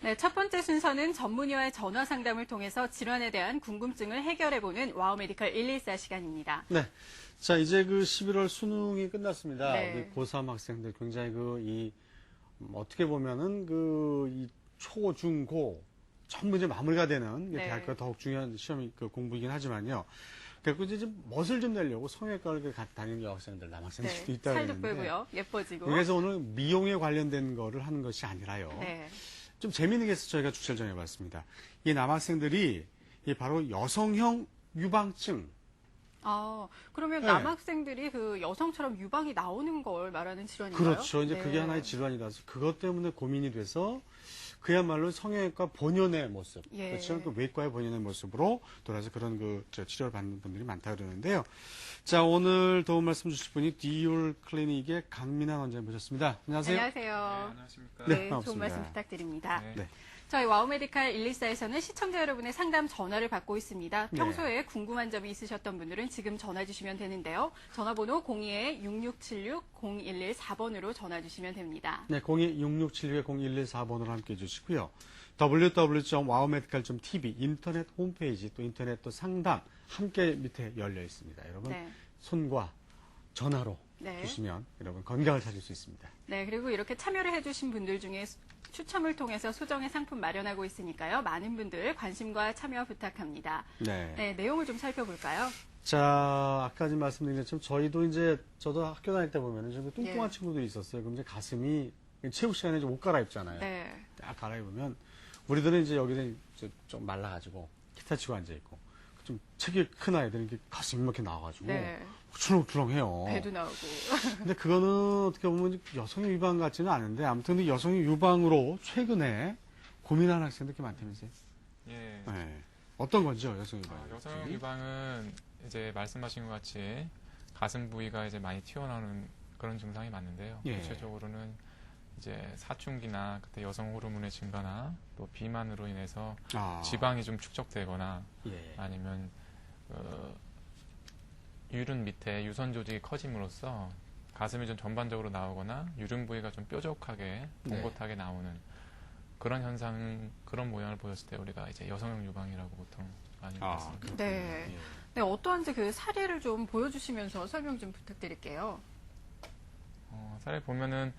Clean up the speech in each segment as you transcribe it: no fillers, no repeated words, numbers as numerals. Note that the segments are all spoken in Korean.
네, 첫 번째 순서는 전문의와의 전화 상담을 통해서 질환에 대한 궁금증을 해결해보는 와우 메디컬 114 시간입니다. 네. 자, 이제 그 11월 수능이 끝났습니다. 네. 우리 고3 학생들 굉장히 어떻게 보면은 이 초, 중, 고 전부 이제 마무리가 되는 네. 대학교가 더욱 중요한 시험이 공부이긴 하지만요. 그래서 이제 좀 멋을 좀 내려고 성형외과를 다니는 여학생들, 남학생들도 있다고 살도 했는데. 빼고요. 예뻐지고. 그래서 오늘 미용에 관련된 거를 하는 것이 아니라요. 네. 좀 재미있는 게 있어서 저희가 주제를 정해봤습니다. 이 남학생들이 바로 여성형 유방증. 그러면 네. 남학생들이 그 여성처럼 유방이 나오는 걸 말하는 질환인가요? 그렇죠. 이제 네. 그게 하나의 질환이라서 그것 때문에 고민이 돼서 그야말로 성형외과 본연의 모습, 예. 그렇죠? 그 외과의 본연의 모습으로 돌아서 그런 치료를 받는 분들이 많다 그러는데요. 자, 오늘 도움 말씀 주실 분이 디올 클리닉의 강민아 원장님 모셨습니다. 안녕하세요. 안녕하세요. 네, 안녕하십니까. 네, 좋은 반갑습니다. 말씀 부탁드립니다. 네. 네. 저희 와우 메디컬 114에서는 시청자 여러분의 상담 전화를 받고 있습니다. 네. 평소에 궁금한 점이 있으셨던 분들은 지금 전화 주시면 되는데요. 전화번호 02-6676-0114번으로 전화 주시면 됩니다. 네, 02-6676-0114번으로 함께 해주시고요. www.wowmedical.tv 인터넷 홈페이지 또 인터넷 또 상담 함께 밑에 열려 있습니다. 여러분 네. 손과 전화로 네. 주시면 여러분 건강을 찾을 수 있습니다. 네, 그리고 이렇게 참여를 해주신 분들 중에 추첨을 통해서 소정의 상품 마련하고 있으니까요. 많은 분들 관심과 참여 부탁합니다. 네. 네, 내용을 좀 살펴볼까요? 자, 아까 좀 말씀드린 것처럼 저도 학교 다닐 때 보면은 좀 뚱뚱한 예. 친구들이 있었어요. 그럼 이제 가슴이 체육 시간에 좀 옷 갈아입잖아요. 네. 딱 갈아입으면 우리들은 이제 여기서 이제 좀 말라가지고 기타 치고 앉아있고 좀 체격이 큰 아이들은 이렇게 가슴이 이렇게 나와가지고 네. 우렁우렁해요. 배도 나오고. 근데 그거는 어떻게 보면 여성의 유방 같지는 않은데 아무튼 근데 여성의 유방으로 최근에 고민하는 학생들이 많다면서요? 예. 네. 어떤 건지요, 여성 유방? 여성 유방은 이제 말씀하신 것 같이 가슴 부위가 이제 많이 튀어나오는 그런 증상이 많은데요. 예. 구체적으로는 이제 사춘기나 그때 여성 호르몬의 증가나 또 비만으로 인해서 지방이 좀 축적되거나 예. 아니면 유륜 밑에 유선 조직이 커짐으로써 가슴이 좀 전반적으로 나오거나 유륜 부위가 좀 뾰족하게 봉긋하게 나오는 그런 현상, 그런 모양을 보였을 때 우리가 이제 여성형 유방이라고 보통 많이 봤습니다. 네. 예. 네, 어떠한지 그 사례를 좀 보여주시면서 설명 좀 부탁드릴게요. 사례 보면은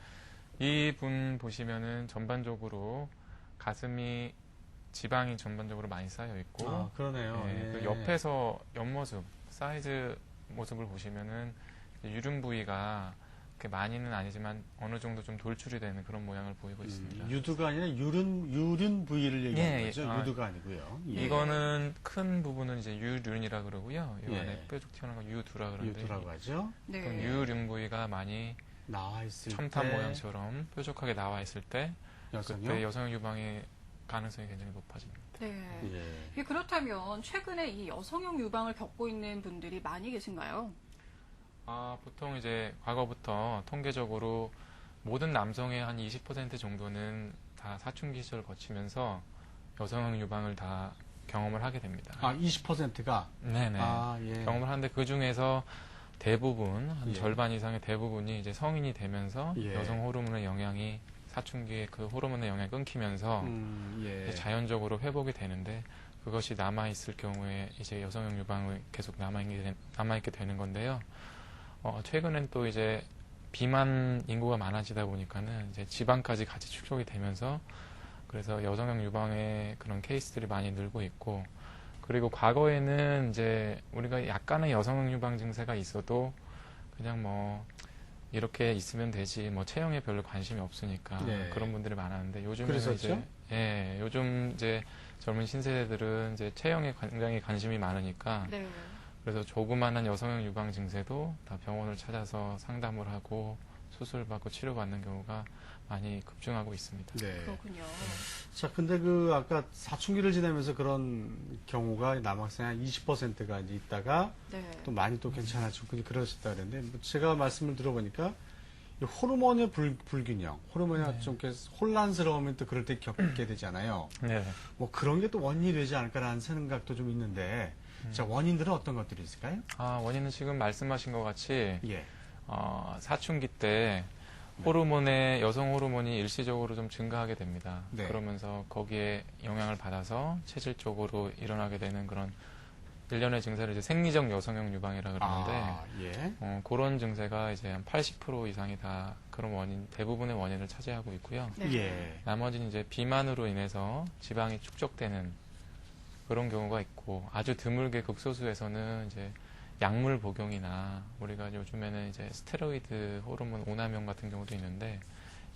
이분 보시면은 전반적으로 가슴이 지방이 전반적으로 많이 쌓여 있고, 그러네요. 예, 예. 그 옆에서 옆모습 사이즈 모습을 보시면은 유륜 부위가 그렇게 많이는 아니지만 어느 정도 좀 돌출이 되는 그런 모양을 보이고 있습니다. 유두가 아니라 유륜 부위를 얘기하는 예, 거죠. 유두가 아니고요. 예. 이거는 큰 부분은 이제 유륜이라 그러고요. 이 예. 안에 뾰족 튀어나온 거 유두라 그러는데 유두라고 하죠. 네. 그럼 유륜 부위가 많이 나와 있을 첨탑 때 모양처럼 뾰족하게 나와 있을 때 여성요. 그때 여성 유방의 가능성이 굉장히 높아집니다. 네. 예. 이게 그렇다면 최근에 이 여성형 유방을 겪고 있는 분들이 많이 계신가요? 보통 이제 과거부터 통계적으로 모든 남성의 한 20% 정도는 다 사춘기 시절을 거치면서 여성형 유방을 다 경험을 하게 됩니다. 20%가? 네네. 예. 경험을 하는데 그 중에서 대부분, 한 예. 절반 이상의 대부분이 이제 성인이 되면서 예. 여성 호르몬의 영향이 사춘기에 그 호르몬의 영향이 끊기면서 예. 자연적으로 회복이 되는데 그것이 남아있을 경우에 이제 여성형 유방을 계속 남아있게 되는 건데요. 최근엔 또 이제 비만 인구가 많아지다 보니까는 이제 지방까지 같이 축적이 되면서 그래서 여성형 유방의 그런 케이스들이 많이 늘고 있고 그리고 과거에는 이제 우리가 약간의 여성형 유방 증세가 있어도 그냥 뭐 이렇게 있으면 되지 뭐 체형에 별로 관심이 없으니까 네. 그런 분들이 많았는데 요즘에는 그랬었죠? 이제 요즘 이제 젊은 신세대들은 이제 체형에 굉장히 관심이 많으니까 네. 그래서 조그마한 여성형 유방 증세도 다 병원을 찾아서 상담을 하고 수술받고 치료받는 경우가 많이 급증하고 있습니다. 네. 그렇군요. 자, 근데 아까 사춘기를 지나면서 그런 경우가 남학생 한 20%가 이제 있다가 네. 또 많이 또 괜찮아지고 그러셨다 그랬는데 뭐 제가 말씀을 들어보니까 이 호르몬의 불균형, 호르몬이 좀 이렇게 혼란스러우면 또 그럴 때 겪게 되잖아요. 네. 뭐 그런 게 또 원인이 되지 않을까라는 생각도 좀 있는데 자, 원인들은 어떤 것들이 있을까요? 원인은 지금 말씀하신 것 같이 예. 사춘기 때 호르몬의 여성 호르몬이 일시적으로 좀 증가하게 됩니다. 네. 그러면서 거기에 영향을 받아서 체질적으로 일어나게 되는 그런 일련의 증세를 이제 생리적 여성형 유방이라 그러는데 예. 그런 증세가 이제 한 80% 이상이 다 그런 원인, 대부분의 원인을 차지하고 있고요. 네. 예. 나머지는 이제 비만으로 인해서 지방이 축적되는 그런 경우가 있고, 아주 드물게 극소수에서는 이제 약물 복용이나 우리가 요즘에는 이제 스테로이드 호르몬 오남용 같은 경우도 있는데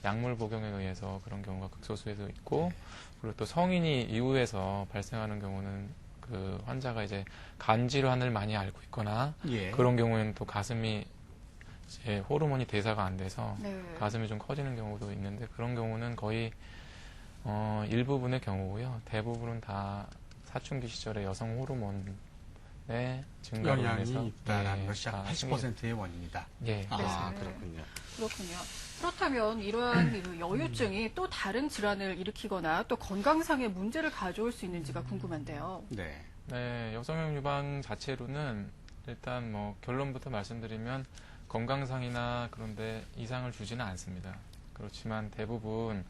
약물 복용에 의해서 그런 경우가 극소수에도 있고, 그리고 또 성인이 이후에서 발생하는 경우는 그 환자가 이제 간 질환을 많이 앓고 있거나 예. 그런 경우에는 또 가슴이 이제 호르몬이 대사가 안 돼서 네. 가슴이 좀 커지는 경우도 있는데, 그런 경우는 거의 일부분의 경우고요. 대부분은 다 사춘기 시절에 여성 호르몬의 증가로 영향이 인해서 있다라는 것이 다 약 80%의 원인이다. 예, 아, 네. 그렇군요. 그렇군요. 그렇다면 이러한 그 여유증이 또 다른 질환을 일으키거나 또 건강상의 문제를 가져올 수 있는지가 궁금한데요. 네. 네, 여성형 유방 자체로는 일단 뭐 결론부터 말씀드리면 건강상이나 그런데 이상을 주지는 않습니다. 그렇지만 대부분의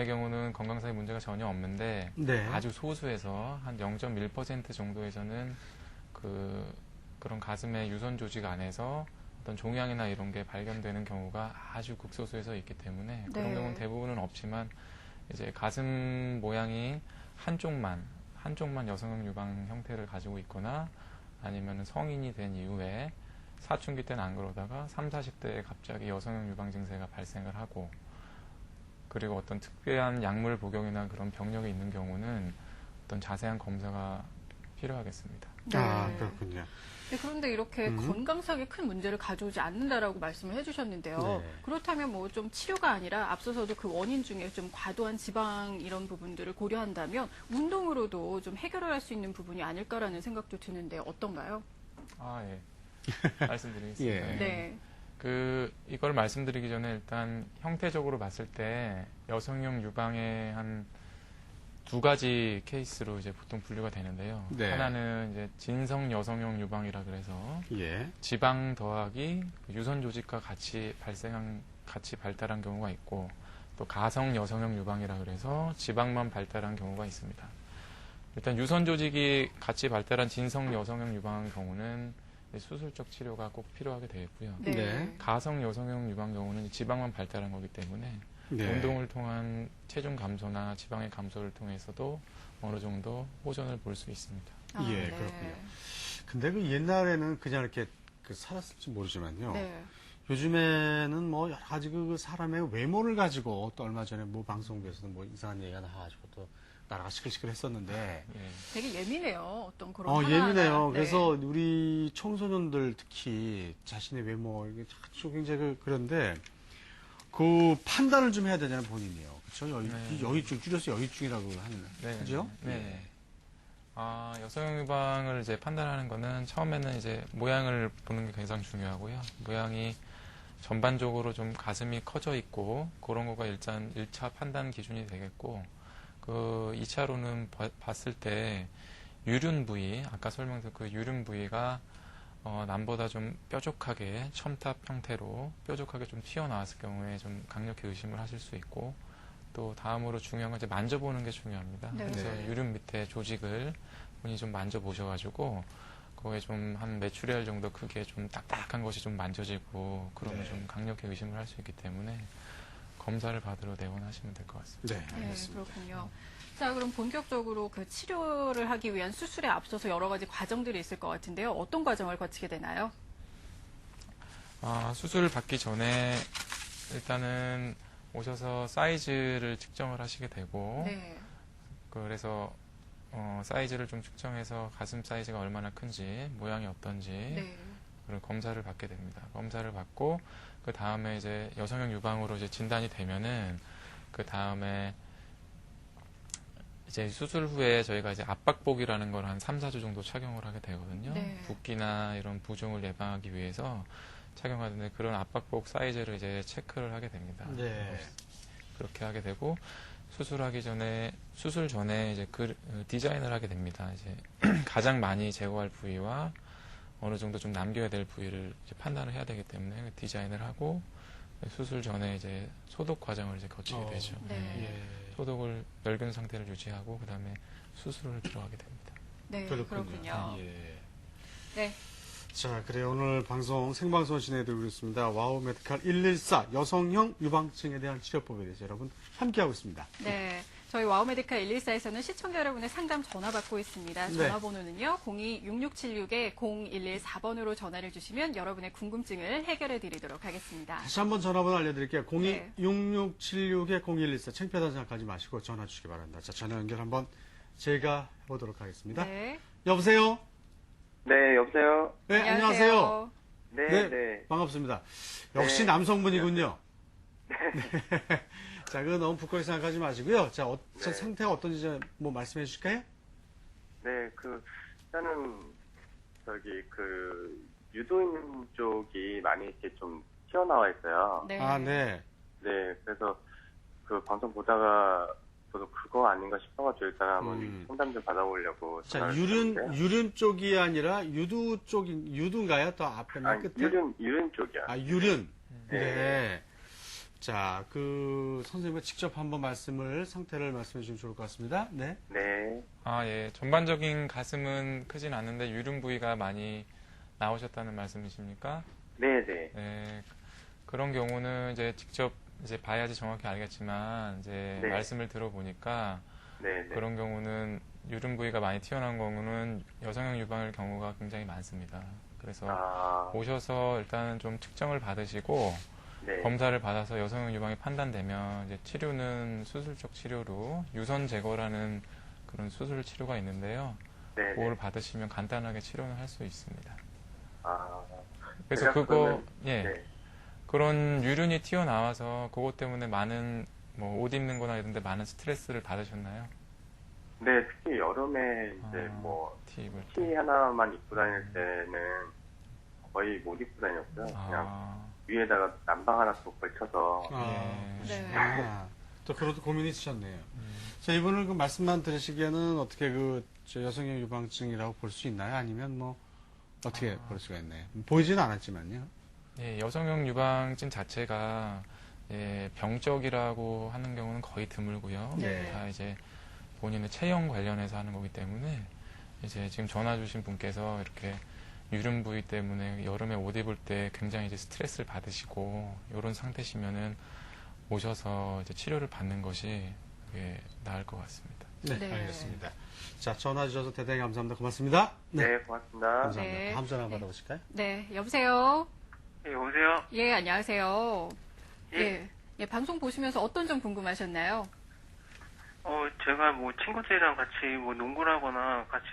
경우는 건강상의 문제가 전혀 없는데 네. 아주 소수에서 한 0.1% 정도에서는 그런 가슴의 유선 조직 안에서 어떤 종양이나 이런 게 발견되는 경우가 아주 극소수에서 있기 때문에 그런 네. 경우는 대부분은 없지만 이제 가슴 모양이 한쪽만 여성형 유방 형태를 가지고 있거나 아니면 성인이 된 이후에 사춘기 때는 안 그러다가 30, 40대에 갑자기 여성형 유방 증세가 발생을 하고, 그리고 어떤 특별한 약물 복용이나 그런 병력이 있는 경우는 어떤 자세한 검사가 필요하겠습니다. 아, 네. 그렇군요. 네, 그런데 이렇게 건강상에 큰 문제를 가져오지 않는다라고 말씀을 해주셨는데요. 네. 그렇다면 뭐 좀 치료가 아니라 앞서서도 그 원인 중에 좀 과도한 지방 이런 부분들을 고려한다면 운동으로도 좀 해결을 할 수 있는 부분이 아닐까라는 생각도 드는데 어떤가요? 아, 예. 말씀드리겠습니다. 예. 네. 이걸 말씀드리기 전에 일단 형태적으로 봤을 때 여성형 유방의 한 두 가지 케이스로 이제 보통 분류가 되는데요. 네. 하나는 이제 진성 여성형 유방이라 그래서 예. 지방 더하기 유선 조직과 같이 발달한 경우가 있고, 또 가성 여성형 유방이라 그래서 지방만 발달한 경우가 있습니다. 일단 유선 조직이 같이 발달한 진성 여성형 유방 경우는 수술적 치료가 꼭 필요하게 되겠고요. 네. 네. 가성 여성형 유방 경우는 지방만 발달한 거기 때문에 네. 운동을 통한 체중 감소나 지방의 감소를 통해서도 어느 정도 호전을 볼 수 있습니다. 아, 예, 네. 그렇군요. 근데 그 옛날에는 그냥 이렇게 살았을지 모르지만요. 네. 요즘에는 뭐 여러 가지 그 사람의 외모를 가지고 또 얼마 전에 뭐 방송국에서도 뭐 이상한 얘기가 나와가지고 또 나라가 시끌시끌 했었는데. 예. 되게 예민해요. 어떤 그런 하나하나. 예민해요. 네. 그래서 우리 청소년들 특히 자신의 외모, 이게 아주 굉장히 그런데 그 판단을 좀 해야 되잖아요, 본인이요. 그렇죠? 네. 여유증, 줄여서 여유증이라고 하는. 네. 그죠? 네. 여성형 유방을 이제 판단하는 거는 처음에는 이제 모양을 보는 게 굉장히 중요하고요. 모양이 전반적으로 좀 가슴이 커져 있고 그런 거가 일단 1차 판단 기준이 되겠고, 그 2차로는 봤을 때 유륜 부위, 아까 설명드린 그 유륜 부위가 남보다 좀 뾰족하게 첨탑 형태로 뾰족하게 좀 튀어나왔을 경우에 좀 강력히 의심을 하실 수 있고, 또 다음으로 중요한 건 이제 만져보는 게 중요합니다. 네. 그래서 네. 유륜 밑에 조직을 본인이 좀 만져보셔가지고 거기에 좀 한 메추리알 정도 크기의 좀 딱딱한 것이 좀 만져지고 그러면 네. 좀 강력히 의심을 할 수 있기 때문에 검사를 받으러 내원하시면 될 것 같습니다. 네, 네, 알겠습니다. 그렇군요. 자, 그럼 본격적으로 그 치료를 하기 위한 수술에 앞서서 여러 가지 과정들이 있을 것 같은데요. 어떤 과정을 거치게 되나요? 수술 받기 전에 일단은 오셔서 사이즈를 측정을 하시게 되고, 네. 그래서 사이즈를 좀 측정해서 가슴 사이즈가 얼마나 큰지, 모양이 어떤지 네. 그런 검사를 받게 됩니다. 검사를 받고 그 다음에 이제 여성형 유방으로 이제 진단이 되면은 그 다음에 이제 수술 후에 저희가 이제 압박복이라는 걸 한 3, 4주 정도 착용을 하게 되거든요. 네. 붓기나 이런 부종을 예방하기 위해서 착용하는데, 그런 압박복 사이즈를 이제 체크를 하게 됩니다. 네. 그렇게 하게 되고 수술 전에 이제 그 디자인을 하게 됩니다. 이제 가장 많이 제거할 부위와 어느 정도 좀 남겨야 될 부위를 이제 판단을 해야 되기 때문에 디자인을 하고 수술 전에 이제 소독 과정을 이제 거치게 되죠. 네. 예. 소독을 멸균 상태를 유지하고 그다음에 수술을 들어가게 됩니다. 네, 그렇군요. 그렇군요. 예. 네. 자, 그래 오늘 방송 생방송 진행해드리고 있습니다. 와우 메디칼 114 여성형 유방증에 대한 치료법에 대해서 여러분 함께하고 있습니다. 네. 저희 와우 메디칼 114에서는 시청자 여러분의 상담 전화 받고 있습니다. 네. 전화번호는요. 02-6676-0114번으로 전화를 주시면 여러분의 궁금증을 해결해 드리도록 하겠습니다. 다시 한번 전화번호 알려드릴게요. 네. 02-6676-0114 창피하다는 생각하지 마시고 전화 주시기 바랍니다. 자, 전화 연결 한번 제가 해보도록 하겠습니다. 네. 여보세요? 네, 여보세요? 네, 안녕하세요. 네, 네. 네. 반갑습니다. 역시 네. 남성분이군요. 네. 자, 그거 너무 부끄럽게 생각하지 마시고요. 자, 네. 상태가 어떤지 뭐 말씀해 주실까요? 네, 일단은, 유도인 쪽이 많이 이렇게 좀 튀어나와 있어요. 네. 아, 네. 네, 그래서 방송 보다가 저도 그거 아닌가 싶어가지고 일단 한번 음. 상담 좀 받아보려고. 자, 전화를 유륜 드렸는데요. 쪽이 아니라 유두인가요? 더 앞에 맨 아니, 끝에? 유륜 쪽이요. 아, 유륜. 네. 네. 자, 선생님과 직접 한번 상태를 말씀해 주시면 좋을 것 같습니다. 네. 네. 아, 예. 전반적인 가슴은 크진 않는데 유륜 부위가 많이 나오셨다는 말씀이십니까? 네, 네. 네. 그런 경우는 이제 직접 이제 봐야지 정확히 알겠지만 이제 네. 말씀을 들어보니까 네, 네. 그런 경우는 유륜 부위가 많이 튀어나온 경우는 여성형 유방일 경우가 굉장히 많습니다. 그래서 아, 오셔서 일단은 좀 측정을 받으시고 네. 검사를 받아서 여성형 유방이 판단되면 이제 치료는 수술적 치료로 유선 제거라는 그런 수술 치료가 있는데요. 네, 네. 그걸 받으시면 간단하게 치료는 할 수 있습니다. 아, 그래서 제가 그거 그러면- 예 네. 그런 유륜이 튀어나와서 그것 때문에 많은 뭐 옷 입는 거나 이런 데 많은 스트레스를 받으셨나요? 네, 특히 여름에 이제 티 입을 티 때. 하나만 입고 다닐 때는 거의 못 입고 다녔고요. 그냥 아, 위에다가 난방 하나 또 걸쳐서. 예. 네. 아, 또 그것도 고민이 있으셨네요. 음. 자, 이분을 그 말씀만 들으시기에는 어떻게 저 여성형 유방증이라고 볼 수 있나요? 아니면 뭐, 어떻게 볼 수가 있나요? 보이지는 않았지만요. 예, 여성형 유방증 자체가 예, 병적이라고 하는 경우는 거의 드물고요. 네. 다 이제 본인의 체형 관련해서 하는 거기 때문에 이제 지금 전화 주신 분께서 이렇게 유륜 부위 때문에 여름에 옷 입을 때 굉장히 이제 스트레스를 받으시고 이런 상태시면은 오셔서 이제 치료를 받는 것이 예, 나을 것 같습니다. 네, 네. 알겠습니다. 자, 전화 주셔서 대단히 감사합니다. 고맙습니다. 네, 고맙습니다. 감사합니다. 네. 다음 전화 네. 받아보실까요? 네. 여보세요? 네, 여보세요? 예, 안녕하세요. 예. 예. 예, 방송 보시면서 어떤 점 궁금하셨나요? 제가 친구들이랑 같이 농구를 하거나 같이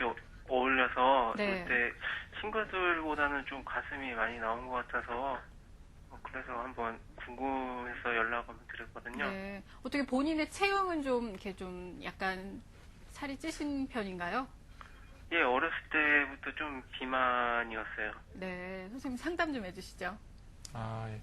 어울려서 네. 그때 친구들보다는 좀 가슴이 많이 나온 것 같아서 그래서 한번 궁금해서 연락 한번 드렸거든요. 네. 어떻게 본인의 체형은 좀 이렇게 좀 약간 살이 찌신 편인가요? 예, 어렸을 때부터 좀 비만이었어요. 네. 선생님 상담 좀 해주시죠. 아, 예.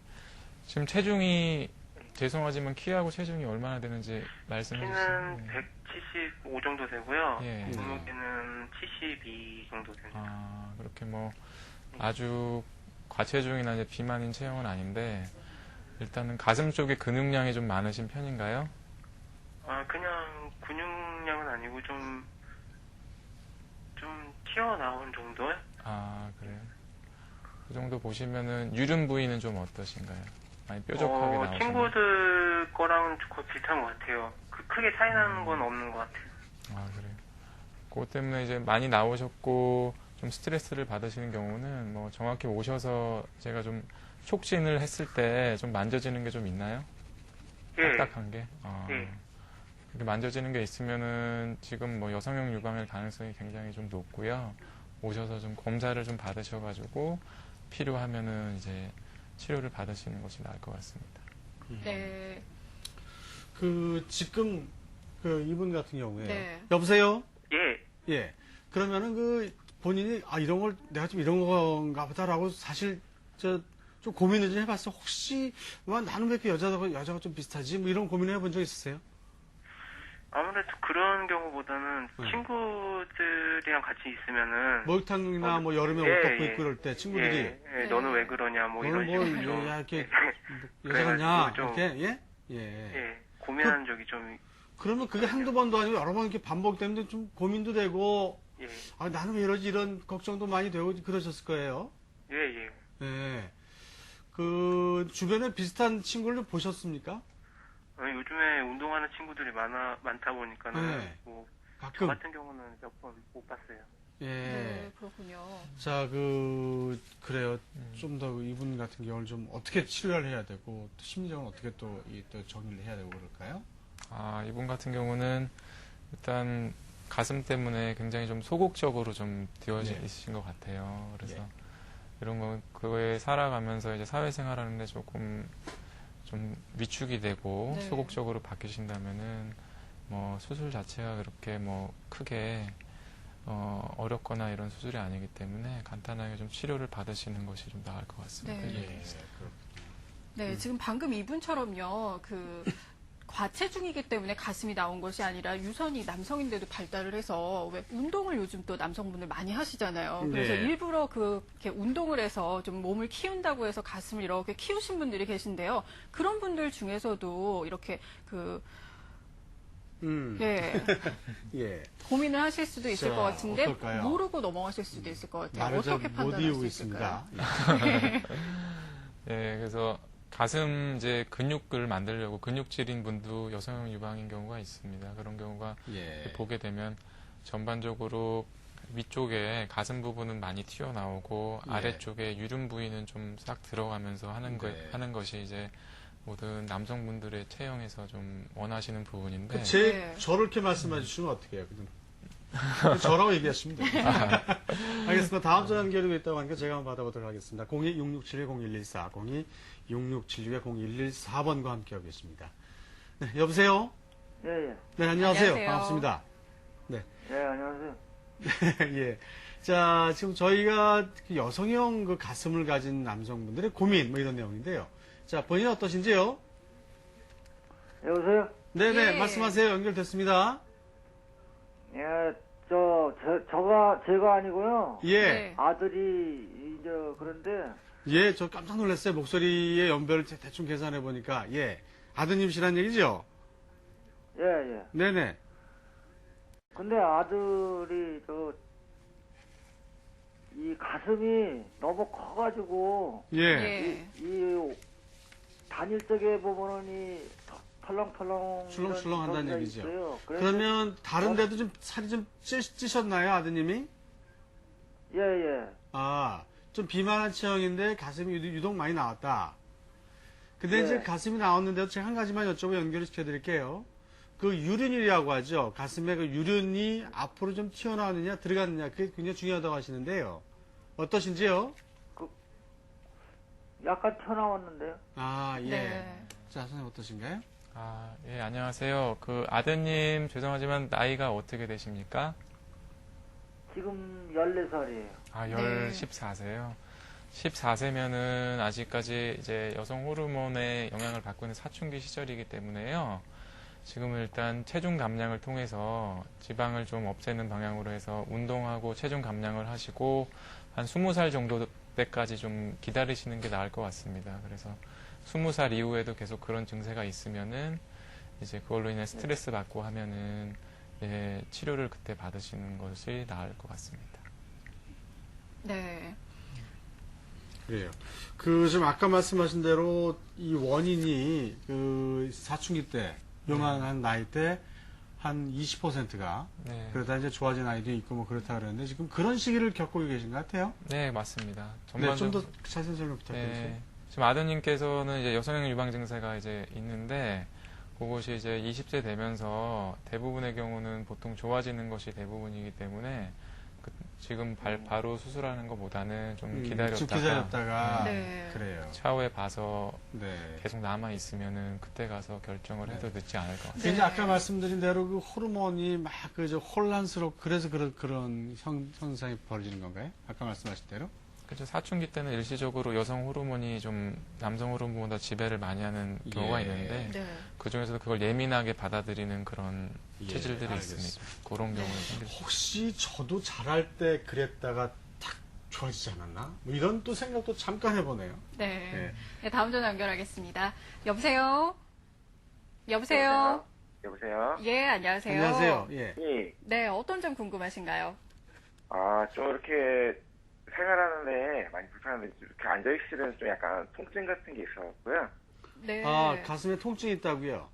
지금 체중이 죄송하지만 키하고 체중이 얼마나 되는지 말씀해 주세요. 키는 175 정도 되고요. 예. 몸무게는 72 정도 됩니다. 아, 그렇게 뭐 아주 과체중이나 이제 비만인 체형은 아닌데 일단은 가슴 쪽에 근육량이 좀 많으신 편인가요? 그냥 근육량은 아니고 좀 튀어나온 정도요? 아, 그래요? 그 정도 보시면은 유륜 부위는 좀 어떠신가요? 많이 뾰족하게 나오시나요? 친구들 거랑은 거의 비슷한 것 같아요. 크게 차이 나는 건 없는 것 같아요. 아, 그래요? 그것 때문에 이제 많이 나오셨고 좀 스트레스를 받으시는 경우는 뭐 정확히 오셔서 제가 좀 촉진을 했을 때 좀 만져지는 게 좀 있나요? 예. 딱딱한 게? 예. 이렇게 만져지는 게 있으면은 지금 뭐 여성형 유방일 가능성이 굉장히 좀 높고요. 오셔서 좀 검사를 좀 받으셔가지고 필요하면은 이제 치료를 받으시는 것이 나을 것 같습니다. 네. 지금 이분 같은 경우에 네. 여보세요? 예. 예. 그러면은 본인이 이런 걸 내가 좀 이런 건가 보다라고 사실 좀 고민을 좀 해봤어. 혹시 나는 왜 이렇게 여자가 좀 비슷하지? 뭐 이런 고민을 해본 적 있으세요? 아무래도 그런 경우보다는 네. 친구들이랑 같이 있으면은 목욕탕이나 뭐 여름에 옷 덮고 입고 그럴 때 친구들이 예, 너는 왜 그러냐 뭐 너는 이런 뭘 식으로 좀 야, 이렇게 예, 여자 같냐 그래가지고 좀- 이렇게 예? 예. 예, 고민한 적이 좀 그러면 그게 한두 번도 아니고 여러 번 이렇게 반복되는데 좀 고민도 되고 예, 아, 나는 왜 이러지 이런 걱정도 많이 되고 그러셨을 거예요. 예, 예. 예. 그 주변에 비슷한 친구를 보셨습니까? 요즘에 운동하는 친구들이 많다 보니까는 네. 뭐 저 가끔. 같은 경우는 몇 번 못 봤어요. 예. 네, 그렇군요. 자, 그래요. 좀 더 이분 같은 경우는 좀 어떻게 치료를 해야 되고, 또 심리적으로 어떻게 또 정리를 해야 되고 그럴까요? 이분 같은 경우는 일단 가슴 때문에 굉장히 좀 소극적으로 좀 되어 예. 있으신 것 같아요. 그래서 예. 이런 거, 그거에 살아가면서 이제 사회생활하는데 조금 좀 위축이 되고 네. 소극적으로 바뀌신다면은 뭐 수술 자체가 그렇게 뭐 크게 어렵거나 이런 수술이 아니기 때문에 간단하게 좀 치료를 받으시는 것이 좀 나을 것 같습니다. 네. 예. 네, 지금 방금 이분처럼요, 그, 과체중이기 때문에 가슴이 나온 것이 아니라 유선이 남성인데도 발달을 해서 왜 운동을 요즘 또 남성분들 많이 하시잖아요. 그래서 네. 일부러 그렇게 운동을 해서 좀 몸을 키운다고 해서 가슴을 이렇게 키우신 분들이 계신데요. 그런 분들 중에서도 이렇게 그, 예, 예. 고민을 하실 수도 있을 자, 것 같은데 어떨까요? 모르고 넘어가실 수도 있을 것 같아요. 말을 어떻게 못 판단할 이루고 수 있을까요? 있습니다. 예, 그래서 가슴 이제 근육을 만들려고 근육질인 분도 여성 유방인 경우가 있습니다. 그런 경우가 예. 보게 되면 전반적으로 위쪽에 가슴 부분은 많이 튀어나오고 예. 아래쪽에 유륜 부위는 좀 싹 들어가면서 네. 하는 것이 이제 모든 남성분들의 체형에서 좀 원하시는 부분인데 네. 저를 이렇게 말씀해 주시면 어떻게 해요? 그냥 저라고 얘기하시면 됩니다. 알겠습니다. 다음 주 연결이 있다고 하니까 제가 한번 받아보도록 하겠습니다. 02-6671-0114, 02-6671-0114번과 함께하고 계십니다. 네, 여보세요? 예, 예. 네, 안녕하세요. 안녕하세요. 반갑습니다. 예, 안녕하세요. 예. 자, 지금 저희가 그 여성형 그 가슴을 가진 남성분들의 고민, 뭐 이런 내용인데요. 자, 본인 어떠신지요? 여보세요? 네네, 예. 말씀하세요. 연결됐습니다. 예, 제가 아니고요. 예. 네. 아들이, 이제, 그런데, 예, 저 깜짝 놀랐어요. 목소리의 연배를 대충 계산해 보니까. 예. 아드님이시란 얘기죠? 예, 예. 네네. 근데 아들이, 이 가슴이 너무 커가지고, 예. 예. 이 단일 적에 보면은 이 털렁털렁. 출렁출렁 한다는 이런 얘기죠. 저기가 있어요. 그래서- 그러면 다른 데도 좀 살이 좀 찌셨나요, 아드님이? 예, 예. 아, 좀 비만한 체형인데 가슴이 유독 많이 나왔다. 근데 이제 네. 가슴이 나왔는데도 제가 한 가지만 여쭤보고 연결을 시켜드릴게요. 그 유륜이라고 하죠. 가슴에 그 유륜이 앞으로 좀 튀어나오느냐, 들어가느냐, 그게 굉장히 중요하다고 하시는데요. 어떠신지요? 약간 튀어나왔는데요. 아, 예. 네. 자, 선생님 어떠신가요? 예, 안녕하세요. 그 아드님 죄송하지만 나이가 어떻게 되십니까? 지금 14살이에요. 네. 14세요. 14세면은 아직까지 이제 여성 호르몬의 영향을 받고 있는 사춘기 시절이기 때문에요. 지금은 일단 체중 감량을 통해서 지방을 좀 없애는 방향으로 해서 운동하고 체중 감량을 하시고 한 20살 정도 때까지 좀 기다리시는 게 나을 것 같습니다. 그래서 20살 이후에도 계속 그런 증세가 있으면은 이제 그걸로 인해 스트레스 받고 하면은 예, 치료를 그때 받으시는 것이 나을 것 같습니다. 네. 그래요. 지금 아까 말씀하신 대로 이 원인이 그 사춘기 때, 요만한 나이 때 한 20%가 네, 그러다 이제 좋아진 아이도 있고 뭐 그렇다 그러는데 지금 그런 시기를 겪고 계신 것 같아요. 네 맞습니다. 네, 좀 더 전반적으로 자세히 설명 부탁드릴게요. 네, 지금 아드님께서는 이제 여성형 유방 증세가 이제 있는데 그것이 이제 20세 되면서 대부분의 경우는 보통 좋아지는 것이 대부분이기 때문에 지금 바로 수술하는 것보다는 좀 지금 기다렸다가 기다렸다가 네. 그래요. 차후에 봐서 네. 계속 남아 있으면은 그때 가서 결정을 해도 늦지 않을 것 같아요. 근데 네. 아까 말씀드린 대로 그 호르몬이 막 혼란스럽고 그래서 그런 현상이 벌어지는 건가요? 아까 말씀하신 대로? 그렇죠. 사춘기 때는 일시적으로 여성 호르몬이 좀 남성 호르몬보다 지배를 많이 하는 경우가 예. 있는데 네. 그 중에서도 그걸 예민하게 받아들이는 그런 예, 체질들이 알겠습니다. 있습니다. 그런 경우에 생길 수 혹시 저도 잘할 때 그랬다가 탁 좋아지지 않았나? 뭐 이런 또 생각도 잠깐 해보네요. 네. 네. 네, 다음 전화 연결하겠습니다. 여보세요? 여보세요? 여보세요? 예, 안녕하세요. 안녕하세요. 예. 예. 네, 어떤 점 궁금하신가요? 좀 이렇게 생활하는데 많이 불편한데 이렇게 앉아있으면 좀 약간 통증 같은 게 있어갖고요. 네. 아, 가슴에 통증이 있다고요?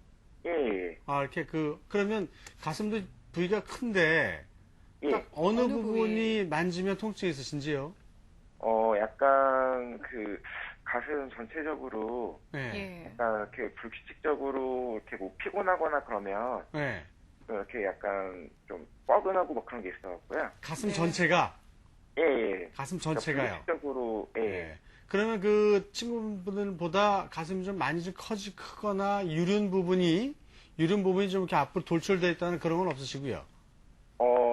예. 아, 이렇게 그러면 가슴도 부위가 큰데 예. 딱 어느 어느 부분이 부위? 만지면 통증이 있으신지요? 약간 가슴 전체적으로 네. 예. 약간 이렇게 불규칙적으로 이렇게 뭐 피곤하거나 그러면 네. 이렇게 약간 좀 뻐근하고 뭐 그런 게 있어갖고요. 가슴 네. 전체가 예. 가슴 전체가요. 불규칙적으로 예. 네. 그러면 그 친구분들보다 가슴이 좀 많이 좀 크거나 유륜 부분이 좀 이렇게 앞으로 돌출되어 있다는 그런 건 없으시고요.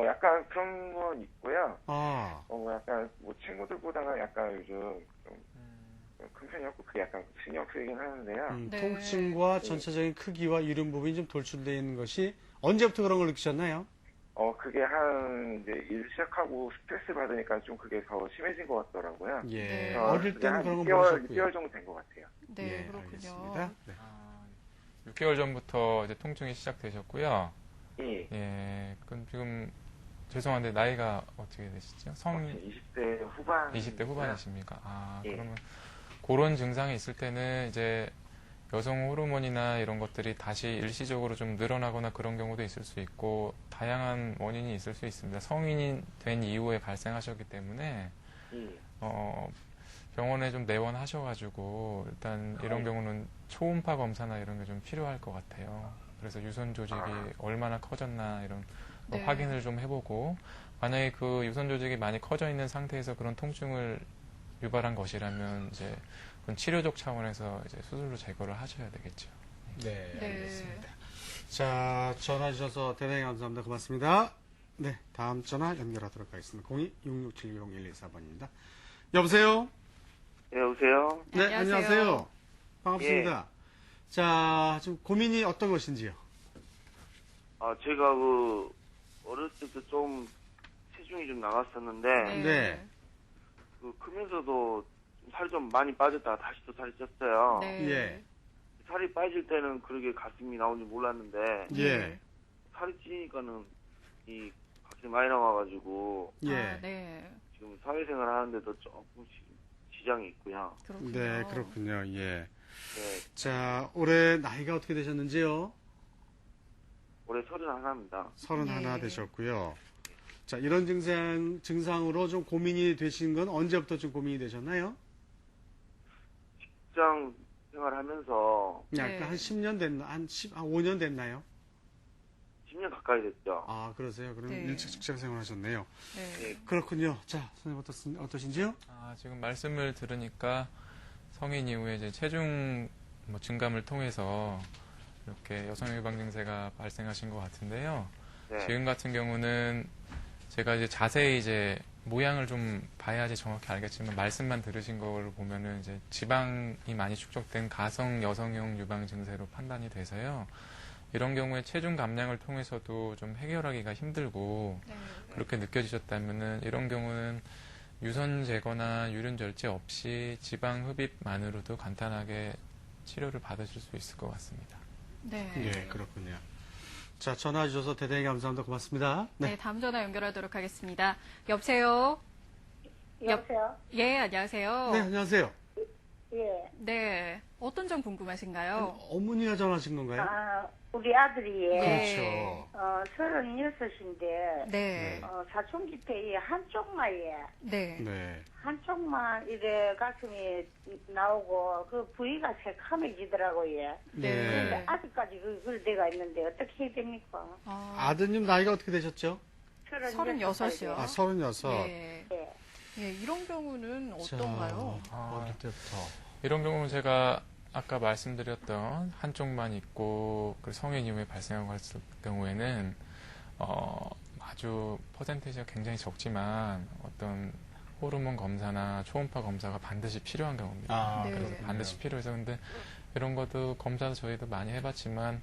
약간 그런 건 있고요. 아, 약간 뭐 친구들보다는 약간 요즘 좀 큰 편이었고 그게 약간 신경 쓰이긴 하는데요. 네. 통증과 전체적인 크기와 유륜 부분이 좀 돌출되어 있는 것이 언제부터 그런 걸 느끼셨나요? 그게 이제 일 시작하고 스트레스 받으니까 좀 그게 더 심해진 것 같더라고요. 예. 네. 어릴 그게 때는 한 그런 건 6개월 모르셨고요. 정도 된 것 같아요. 네, 예, 그렇군요. 알겠습니다. 네. 6개월 전부터 이제 통증이 시작되셨고요. 예. 예, 그럼 지금 죄송한데 나이가 어떻게 되시죠? 20대 후반. 20대 후반이십니까? 아, 예. 그러면 그런 증상이 있을 때는 이제 여성 호르몬이나 이런 것들이 다시 일시적으로 좀 늘어나거나 그런 경우도 있을 수 있고 다양한 원인이 있을 수 있습니다. 성인이 된 이후에 발생하셨기 때문에 예. 병원에 좀 내원하셔가지고 일단 이런 네. 경우는 초음파 검사나 이런 게 좀 필요할 것 같아요. 그래서 유선 조직이 얼마나 커졌나 이런 거 네. 확인을 좀 해보고 만약에 그 유선 조직이 많이 커져 있는 상태에서 그런 통증을 유발한 것이라면 이제 그건 치료적 차원에서 이제 수술로 제거를 하셔야 되겠죠. 네, 네. 알겠습니다. 자, 전화 주셔서 대단히 감사합니다. 고맙습니다. 네, 다음 전화 연결하도록 하겠습니다. 02-6676-124번입니다. 여보세요? 네, 여보세요? 네, 안녕하세요. 안녕하세요. 반갑습니다. 자, 지금 고민이 어떤 것인지요? 제가 어렸을 때 좀 체중이 좀 나갔었는데, 네. 크면서도 살이 좀 많이 빠졌다가 다시 또 살이 쪘어요. 네. 예. 살이 빠질 때는 그렇게 가슴이 나오는지 몰랐는데, 예. 살이 찌니까는 이 가슴이 많이 나와가지고, 예. 아, 네. 지금 사회생활 하는데도 조금씩 지장이 있고요. 그렇군요. 네, 그렇군요. 예. 네, 자, 올해 나이가 어떻게 되셨는지요? 올해 31입니다. 31 네. 되셨고요. 자, 이런 증상으로 좀 고민이 되신 건 언제부터 좀 고민이 되셨나요? 직장 생활하면서 약간 네. 한 10년 됐나? 한 5년 됐나요? 10년 가까이 됐죠. 아, 그러세요? 그럼 네. 일찍 직장 생활 하셨네요. 네. 그렇군요. 자, 선생님 어떠신지요? 지금 말씀을 들으니까 성인 이후에 이제 체중 증감을 통해서 이렇게 여성 유방 증세가 발생하신 것 같은데요. 네. 지금 같은 경우는 제가 이제 자세히 이제 모양을 좀 봐야지 정확히 알겠지만 말씀만 들으신 걸 보면은 이제 지방이 많이 축적된 가성 여성용 유방 증세로 판단이 돼서요. 이런 경우에 체중 감량을 통해서도 좀 해결하기가 힘들고 네. 그렇게 느껴지셨다면은 이런 경우는 유선 제거나 유륜 절제 없이 지방 흡입만으로도 간단하게 치료를 받으실 수 있을 것 같습니다. 네. 예, 그렇군요. 자, 전화 주셔서 대단히 감사합니다. 고맙습니다. 네, 다음 전화 연결하도록 하겠습니다. 여보세요? 여보세요? 예, 안녕하세요. 네, 안녕하세요. 예. 네. 어떤 점 궁금하신가요? 어머니가 전화하신 건가요? 우리 아들이, 네. 그렇죠. 36인데, 네. 사춘기 때 이 한쪽만, 네. 네. 한쪽만 이래 가슴이 나오고, 그 부위가 새카매지더라고요. 네. 근데 아직까지 그럴 때가 있는데, 어떻게 해야 됩니까? 아드님 나이가 어떻게 되셨죠? 36이요. 아, 36. 예. 예. 예, 이런 경우는 어떤가요? 어릴 때부터. 이런 경우는 제가 아까 말씀드렸던 한쪽만 있고 그 성인 이후에 발생하고 했을 경우에는 아주 퍼센테이지가 굉장히 적지만 어떤 호르몬 검사나 초음파 검사가 반드시 필요한 경우입니다. 아, 네. 그래서 그렇군요. 반드시 필요해서 근데 이런 것도 검사도 저희도 많이 해봤지만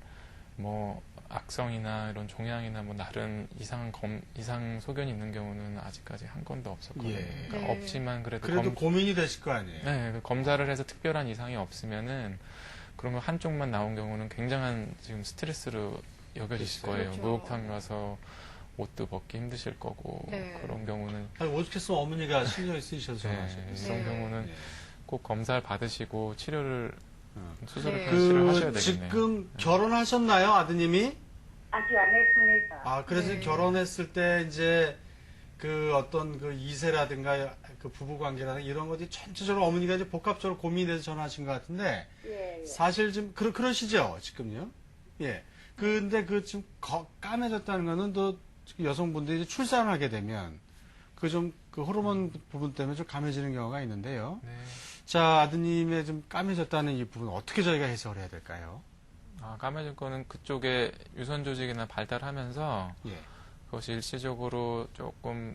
뭐 악성이나 이런 종양이나 뭐 다른 이상 소견이 있는 경우는 아직까지 한 건도 없었거든요. 예. 그러니까 네. 없지만 그래도 그래도 고민이 되실 거 아니에요? 네, 그 검사를 해서 특별한 이상이 없으면은 그런 거 한쪽만 나온 경우는 굉장한 지금 스트레스로 여겨지실 거예요. 그렇죠. 목욕탕 가서 옷도 벗기 힘드실 거고 네. 그런 경우는 아니, 오죽했으면 어머니가 신경이 쓰이셔서 네, 전화하셨겠어요. 이런 네. 경우는 예. 꼭 검사를 받으시고 치료를 수술을 네. 실을 하셔야 그 되겠네요. 지금 결혼하셨나요, 아드님이? 아직 안 했습니다. 아, 그래서 네. 결혼했을 때 이제 그 어떤 그 이세라든가 그 부부 관계라든가 이런 것들이 전체적으로 어머니가 이제 복합적으로 고민이 돼서 전화하신 것 같은데 예, 예. 사실 좀 그러시죠, 지금요? 예. 근데 그 지금 까매졌다는 거는 또 여성분들이 이제 출산을 하게 되면 그 호르몬 부분 때문에 좀 감해지는 경우가 있는데요. 네. 자, 아드님의 좀 까매졌다는 이 부분 어떻게 저희가 해석을 해야 될까요? 까매질 거는 그쪽에 유선 조직이나 발달하면서 예. 그것이 일시적으로 조금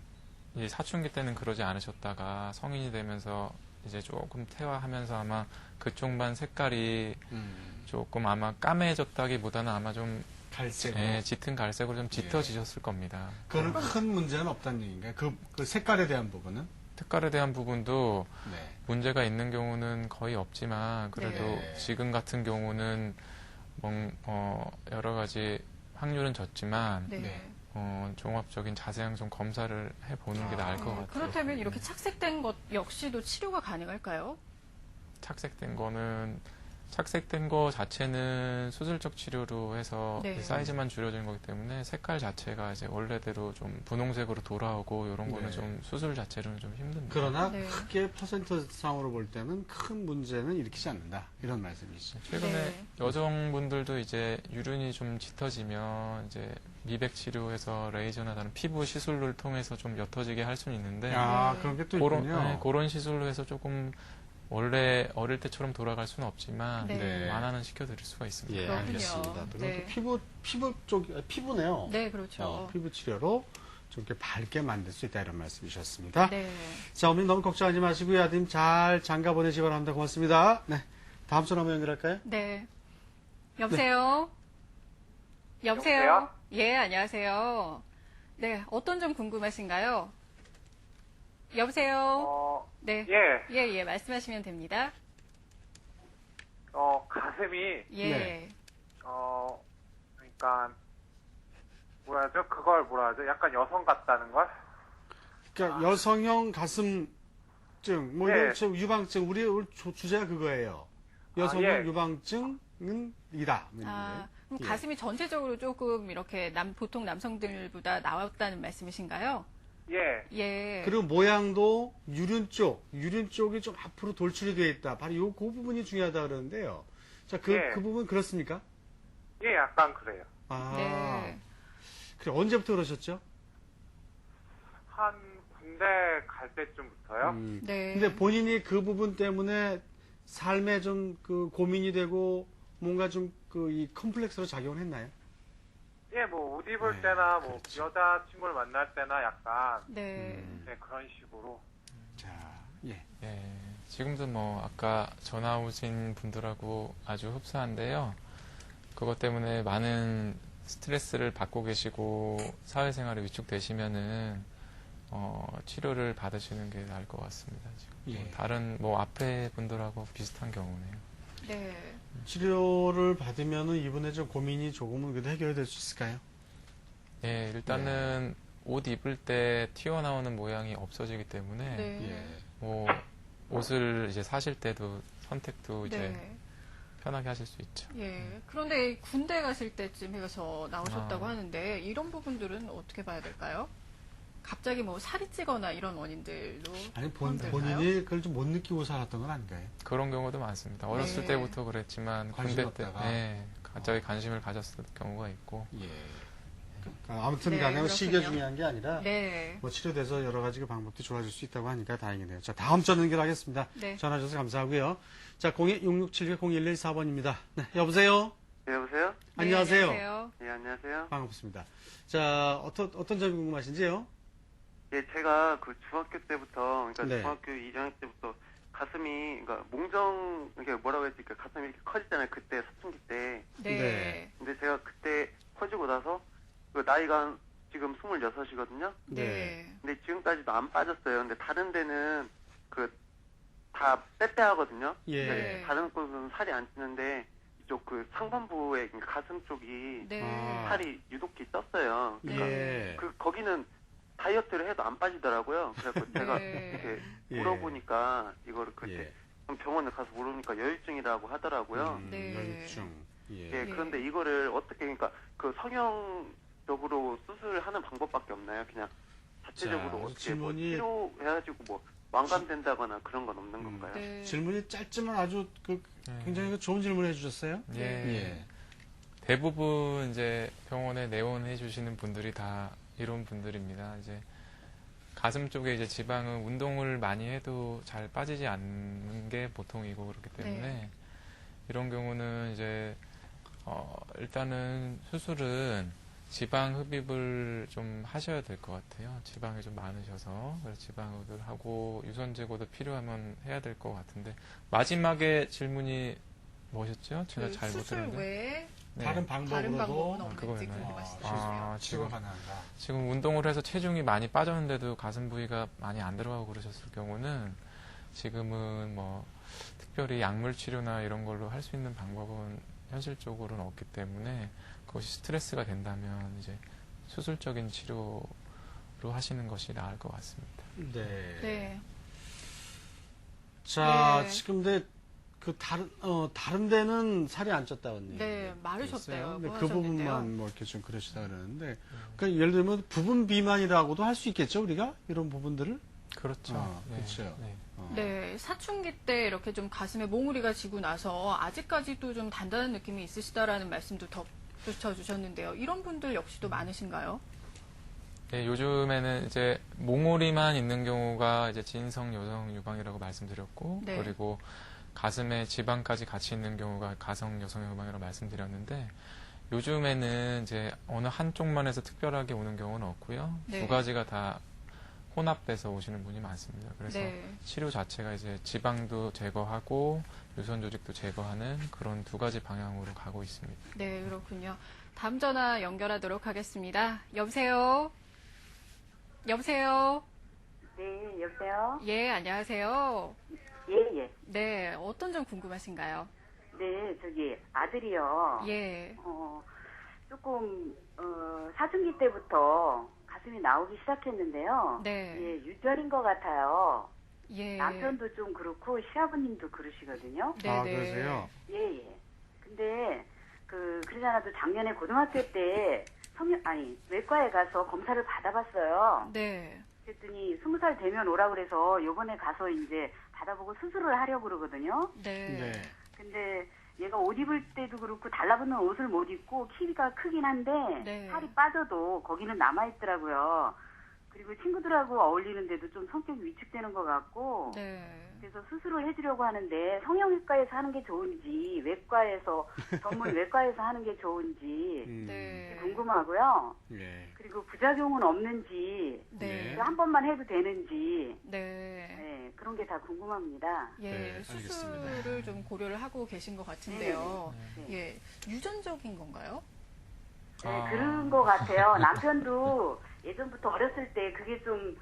이 사춘기 때는 그러지 않으셨다가 성인이 되면서 이제 조금 퇴화하면서 아마 그쪽만 색깔이 조금 아마 까매졌다기보다는 아마 좀 갈색으로. 짙은 갈색으로 좀 짙어지셨을 겁니다. 그거는 큰 문제는 없다는 얘기인가요? 그 색깔에 대한 부분은? 특갈에 대한 부분도 네. 문제가 있는 경우는 거의 없지만 그래도 네. 지금 같은 경우는 여러 가지 확률은 적지만 네. 네. 종합적인 자세한 좀 검사를 해보는 게 나을 것 같아요. 그렇다면 이렇게 착색된 것 역시도 치료가 가능할까요? 착색된 거 자체는 수술적 치료로 해서 네. 이 사이즈만 줄여진 거기 때문에 색깔 자체가 이제 원래대로 좀 분홍색으로 돌아오고 이런 거는 네. 좀 수술 자체로는 좀 힘듭니다. 그러나 네. 크게 퍼센트상으로 볼 때는 큰 문제는 일으키지 않는다. 이런 말씀이시죠. 최근에 네. 여성분들도 이제 유륜이 좀 짙어지면 이제 미백 치료해서 레이저나 다른 피부 시술을 통해서 좀 옅어지게 할 수는 있는데 아, 그런 게 또 있군요. 그런 시술로 해서 조금 원래 어릴 때처럼 돌아갈 수는 없지만 네. 완화는 시켜드릴 수가 있습니다. 예, 그렇군요. 알겠습니다. 네. 피부 피부네요. 네, 그렇죠. 피부 치료로 좀 이렇게 밝게 만들 수 있다 이런 말씀이셨습니다. 네. 자, 어머님 너무 걱정하지 마시고요. 아드님 잘 장가 보내시기 바랍니다. 고맙습니다. 네. 다음 전화 한번 연결할까요? 네. 여보세요? 여보세요? 여보세요? 예, 안녕하세요. 네, 어떤 점 궁금하신가요? 여보세요? 네. 예, 말씀하시면 됩니다. 가슴이, 예. 네. 그러니까, 그걸 뭐라 하죠? 약간 여성 같다는 걸? 그러니까 여성형 가슴증, 뭐 예. 이런 유방증, 우리 주제가 그거예요. 여성형 예. 유방증은 이다. 아, 그럼 예. 가슴이 전체적으로 조금 이렇게 보통 남성들보다 나왔다는 말씀이신가요? 예. 예. 그리고 모양도 유륜 쪽이 좀 앞으로 돌출이 되어 있다. 바로 그 부분이 중요하다 그러는데요. 자, 예. 그 부분 그렇습니까? 예, 약간 그래요. 아, 네. 그래 언제부터 그러셨죠? 한 군대 갈 때쯤부터요? 네. 근데 본인이 그 부분 때문에 삶에 좀 그 고민이 되고 뭔가 좀 그 이 컴플렉스로 작용을 했나요? 예, 뭐, 옷 입을 네, 때나, 뭐, 그렇죠. 여자친구를 만날 때나 약간, 네. 네, 그런 식으로. 자, 예. 예, 지금도 뭐 아까 전화 오신 분들하고 아주 흡사한데요. 그것 때문에 많은 스트레스를 받고 계시고 사회생활에 위축되시면은 치료를 받으시는 게 나을 것 같습니다. 지금 예. 다른 뭐 앞에 분들하고 비슷한 경우네요. 네. 치료를 받으면은 이분의 좀 고민이 조금은 그래도 해결이 될 수 있을까요? 예, 일단은 옷 입을 때 튀어나오는 모양이 없어지기 때문에 네. 예. 뭐 옷을 이제 사실 때도 선택도 이제 네. 편하게 하실 수 있죠. 예. 그런데 군대 가실 때쯤 해서 나오셨다고 아. 하는데 이런 부분들은 어떻게 봐야 될까요? 갑자기 뭐 살이 찌거나 이런 원인들로 아니 포함될까요? 본인이 그걸 좀 못 느끼고 살았던 건 아닌가요? 그런 경우도 많습니다. 어렸을 네. 때부터 그랬지만 관심이 군대 때 없다가. 갑자기 관심을 가졌을 경우가 있고 예. 아무튼 네, 간에 그렇군요. 시기가 중요한 게 아니라 네. 뭐 치료돼서 여러 가지 그 방법도 좋아질 수 있다고 하니까 다행이네요. 자, 다음 전 연결하겠습니다. 네. 전화 주셔서 감사하고요. 자, 02-6679-0114번입니다. 네, 여보세요? 네, 여보세요? 안녕하세요. 네, 안녕하세요. 네, 안녕하세요. 반갑습니다. 자, 어떤 점이 궁금하신지요? 예, 제가 그 중학교 때부터, 그러니까 네. 중학교 1학년 때부터 가슴이, 그러니까 몽정, 이게 뭐라고 해야 될까, 가슴이 이렇게 커지잖아요. 그때 사춘기 때. 네. 네. 근데 제가 그때 커지고 나서 그 나이가 지금 26이거든요. 네. 근데 지금까지도 안 빠졌어요. 근데 다른 데는 그 다 빼빼하거든요. 예. 네. 다른 곳은 살이 안 찌는데 이쪽 그 상반부에 그러니까 가슴 쪽이 네. 아. 살이 유독히 쪘어요. 그러니까 예. 그 거기는 다이어트를 해도 안 빠지더라고요. 그래서 제가 네. 이렇게 예. 물어보니까 이거를 그때 예. 병원에 가서 물어보니까 여유증이라고 하더라고요. 네. 여유증. 예. 예, 그런데 이거를 어떻게 그러니까 그 성형적으로 수술하는 방법밖에 없나요? 그냥 자체적으로 자, 어떻게 뭐 질문이- 치료해가지고 뭐 완감된다거나 그런 건 없는 건가요? 네. 질문이 짧지만 아주 네. 굉장히 좋은 질문을 해주셨어요. 예. 예. 대부분 이제 병원에 내원해 주시는 분들이 다 이런 분들입니다. 이제 가슴 쪽에 이제 지방은 운동을 많이 해도 잘 빠지지 않는 게 보통이고 그렇기 때문에 네. 이런 경우는 이제 일단은 수술은 지방 흡입을 좀 하셔야 될 것 같아요. 지방이 좀 많으셔서 그래서 지방 흡입을 하고 유선 제거도 필요하면 해야 될 것 같은데 마지막에 질문이 뭐셨죠? 제가 그 잘 못 수술 들었는데. 외에 네. 다른 다른 방법으로도 방법은 없는지 그거였나요? 그렇게 아, 말씀하셨어요. 치료가 지금 가능하다. 지금 운동을 해서 체중이 많이 빠졌는데도 가슴 부위가 많이 안 들어가고 그러셨을 경우는 지금은 뭐 특별히 약물 치료나 이런 걸로 할 수 있는 방법은 현실적으로는 없기 때문에 그것이 스트레스가 된다면 이제 수술적인 치료로 하시는 것이 나을 것 같습니다. 네. 네. 자, 네. 지금 근데 그 다른 데는 살이 안 쪘다 언니. 네, 마르셨대요. 근데 그 하셨는데요. 부분만 뭐 이렇게 좀 그러시다 그러는데, 그러니까 예를 들면 부분 비만이라고도 할 수 있겠죠 우리가 이런 부분들을. 그렇죠. 네. 그렇죠. 네. 네, 사춘기 때 이렇게 좀 가슴에 몽우리가 지고 나서 아직까지도 좀 단단한 느낌이 있으시다라는 말씀도 덧붙여 주셨는데요. 이런 분들 역시도 많으신가요? 네, 요즘에는 이제 몽오리만 있는 경우가 이제 진성 여성 유방이라고 말씀드렸고, 네. 그리고 가슴에 지방까지 같이 있는 경우가 가성 여성 유방이라고 말씀드렸는데, 요즘에는 이제 어느 한쪽만 해서 특별하게 오는 경우는 없고요. 네. 두 가지가 다 혼합돼서 오시는 분이 많습니다. 그래서 네. 치료 자체가 이제 지방도 제거하고 유선 조직도 제거하는 그런 두 가지 방향으로 가고 있습니다. 네, 그렇군요. 다음 전화 연결하도록 하겠습니다. 여보세요? 여보세요? 네, 여보세요? 예, 안녕하세요. 예, 예. 네, 어떤 점 궁금하신가요? 네, 저기, 아들이요. 예, 조금, 사춘기 때부터 가슴이 나오기 시작했는데요. 네. 예, 유전인 것 같아요. 예. 남편도 좀 그렇고, 시아버님도 그러시거든요. 네, 아, 네. 그러세요? 예, 예. 근데, 그러잖아도 작년에 고등학교 때 외과에 가서 검사를 받아봤어요. 네. 그랬더니 20살 되면 오라 그래서 요번에 가서 이제 받아보고 수술을 하려고 그러거든요. 네. 네. 근데 얘가 옷 입을 때도 그렇고 달라붙는 옷을 못 입고 키가 크긴 한데 네. 살이 빠져도 거기는 남아있더라고요. 그리고 친구들하고 어울리는데도 좀 성격이 위축되는 것 같고 네. 그래서 수술을 해주려고 하는데 성형외과에서 하는 게 좋은지 외과에서 전문 외과에서 하는 게 좋은지 네. 궁금하고요. 예. 그리고 부작용은 없는지 네. 한 번만 해도 되는지 네. 네, 그런 게 다 궁금합니다. 예, 네, 알겠습니다. 수술을 좀 고려를 하고 계신 것 같은데요. 네. 예, 유전적인 건가요? 네, 그런 것 같아요. 남편도 예전부터 어렸을 때 그게 좀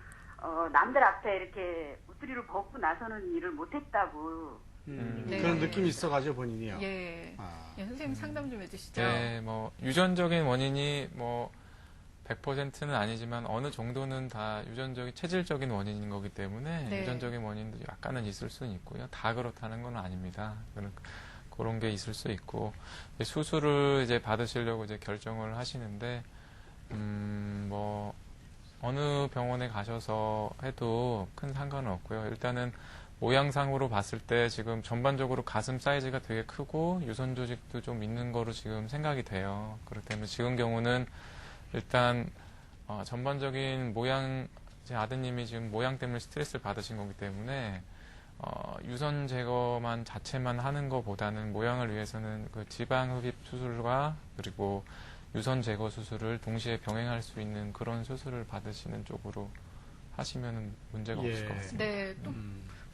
남들 앞에 이렇게 옷들이를 벗고 나서는 일을 못했다고. 네. 그런 느낌이 있어가지고 본인이요. 예. 아. 예, 선생님 상담 좀 해주시죠. 네, 뭐 유전적인 원인이 뭐 100%는 아니지만 어느 정도는 다 유전적인 체질적인 원인인 거기 때문에 네. 유전적인 원인도 약간은 있을 수는 있고요. 다 그렇다는 건 아닙니다. 그런 게 있을 수 있고 수술을 이제 받으시려고 이제 결정을 하시는데 뭐 어느 병원에 가셔서 해도 큰 상관은 없고요. 일단은 모양상으로 봤을 때 지금 전반적으로 가슴 사이즈가 되게 크고 유선 조직도 좀 있는 거로 지금 생각이 돼요. 그렇기 때문에 지금 경우는 일단 전반적인 모양, 제 아드님이 지금 모양 때문에 스트레스를 받으신 거기 때문에 유선 제거만 자체만 하는 것보다는 모양을 위해서는 그 지방 흡입 수술과 그리고 유선 제거 수술을 동시에 병행할 수 있는 그런 수술을 받으시는 쪽으로 하시면은 문제가 없을 것 같습니다. 네, 또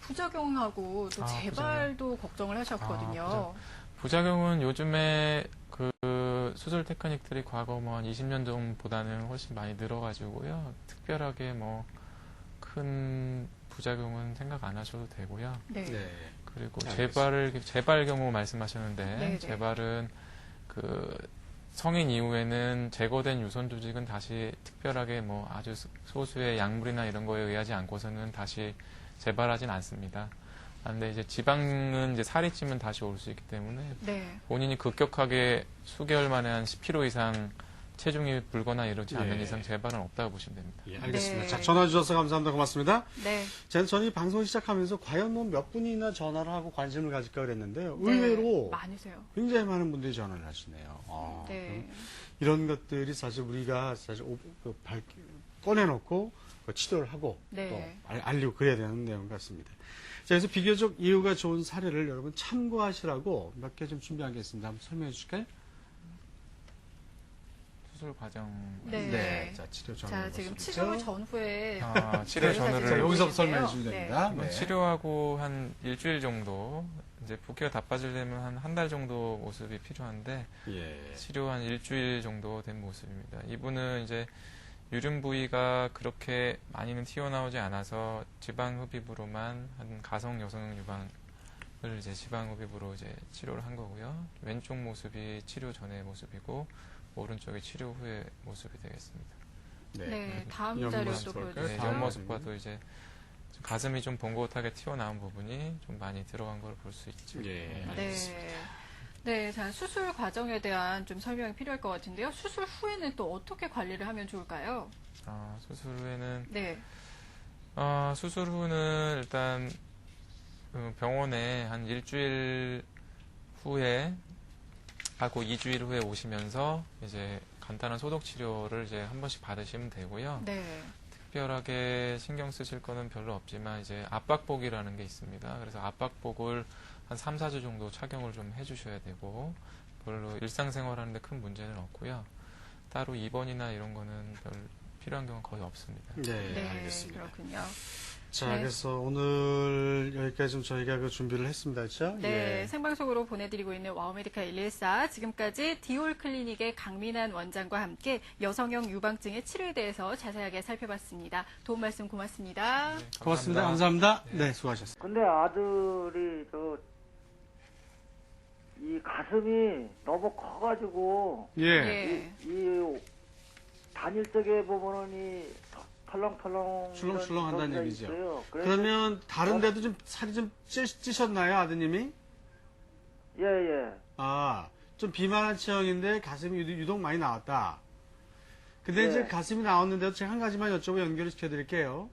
부작용하고 또 아, 재발도 걱정을 하셨거든요. 부작용은 요즘에 그 수술 테크닉들이 과거 뭐 한 20년 전보다는 훨씬 많이 늘어가지고요. 특별하게 뭐 큰 부작용은 생각 안 하셔도 되고요. 네. 그리고 알겠습니다. 재발 경우 말씀하셨는데 네네. 재발은 그 성인 이후에는 제거된 유선 조직은 다시 특별하게 뭐 아주 소수의 약물이나 이런 거에 의하지 않고서는 다시 재발하진 않습니다. 근데 이제 지방은 이제 살이 찌면 다시 올 수 있기 때문에 네. 본인이 급격하게 수개월 만에 한 10kg 이상 체중이 불거나 이러지 않는 예. 이상 재발은 없다고 보시면 됩니다. 예, 알겠습니다. 네. 자, 전화 주셔서 감사합니다. 고맙습니다. 네. 저는 이 방송 시작하면서 과연 뭐 몇 분이나 전화를 하고 관심을 가질까 그랬는데요. 네. 의외로 많으세요. 굉장히 많은 분들이 전화를 하시네요. 네. 이런 것들이 사실 우리가 사실 꺼내놓고 치료를 하고 네. 또 알리고 그래야 되는 내용 같습니다. 자, 그래서 비교적 이유가 좋은 사례를 여러분 참고하시라고 몇 개 좀 준비한 게 있습니다. 한번 설명해 주실까요? 수술 과정. 네. 자, 치료 전후. 자, 지금 치료 전후에 치료 사진 전후를 자, 여기서 보이시네요. 설명해 주시면 네. 됩니다. 이번 치료하고 한 일주일 정도, 이제 붓기가 다 빠지려면 한 달 정도 모습이 필요한데, 예. 치료 한 일주일 정도 된 모습입니다. 이분은 이제 유륜 부위가 그렇게 많이는 튀어나오지 않아서 지방 흡입으로만 한 가성 여성 유방을 이제 지방 흡입으로 이제 치료를 한 거고요. 왼쪽 모습이 치료 전의 모습이고, 오른쪽이 치료 후의 모습이 되겠습니다. 네, 다음 옆 자료도 모습 볼까요? 보여주세요. 네, 옆모습과도 이제 가슴이 좀 봉긋하게 튀어나온 부분이 좀 많이 들어간 걸 볼 수 있죠. 예. 네. 네, 자, 수술 과정에 대한 좀 설명이 필요할 것 같은데요. 수술 후에는 또 어떻게 관리를 하면 좋을까요? 수술 후에는 네. 수술 후는 일단 병원에 한 일주일 후에 하고 2주일 후에 오시면서 이제 간단한 소독 치료를 이제 한 번씩 받으시면 되고요. 네. 특별하게 신경 쓰실 거는 별로 없지만 이제 압박복이라는 게 있습니다. 그래서 압박복을 한 3, 4주 정도 착용을 좀 해주셔야 되고 별로 일상생활 하는데 큰 문제는 없고요. 따로 입원이나 이런 거는 별 필요한 경우는 거의 없습니다. 네, 알겠습니다. 그렇군요. 자, 네. 그래서 오늘 여기까지 좀 저희가 그 준비를 했습니다. 그렇죠? 네, 예. 생방송으로 보내드리고 있는 와우메디카 114. 지금까지 디올 클리닉의 강민한 원장과 함께 여성형 유방증의 치료에 대해서 자세하게 살펴봤습니다. 도움 말씀 고맙습니다. 네, 고맙습니다. 감사합니다. 네, 수고하셨습니다. 근데 아들이 이 가슴이 너무 커가지고 예. 예. 이 다닐 적에 보면은 이 털렁털렁 출렁출렁 한다는 이런 얘기죠. 소리가 있어요. 그래서 그러면 다른 데도 좀 살이 좀 찌셨나요, 아드님이? 예. 좀 비만한 체형인데 가슴이 유독 많이 나왔다. 근데 네. 이제 가슴이 나왔는데도 제가 한 가지만 여쭤보고 연결을 시켜드릴게요.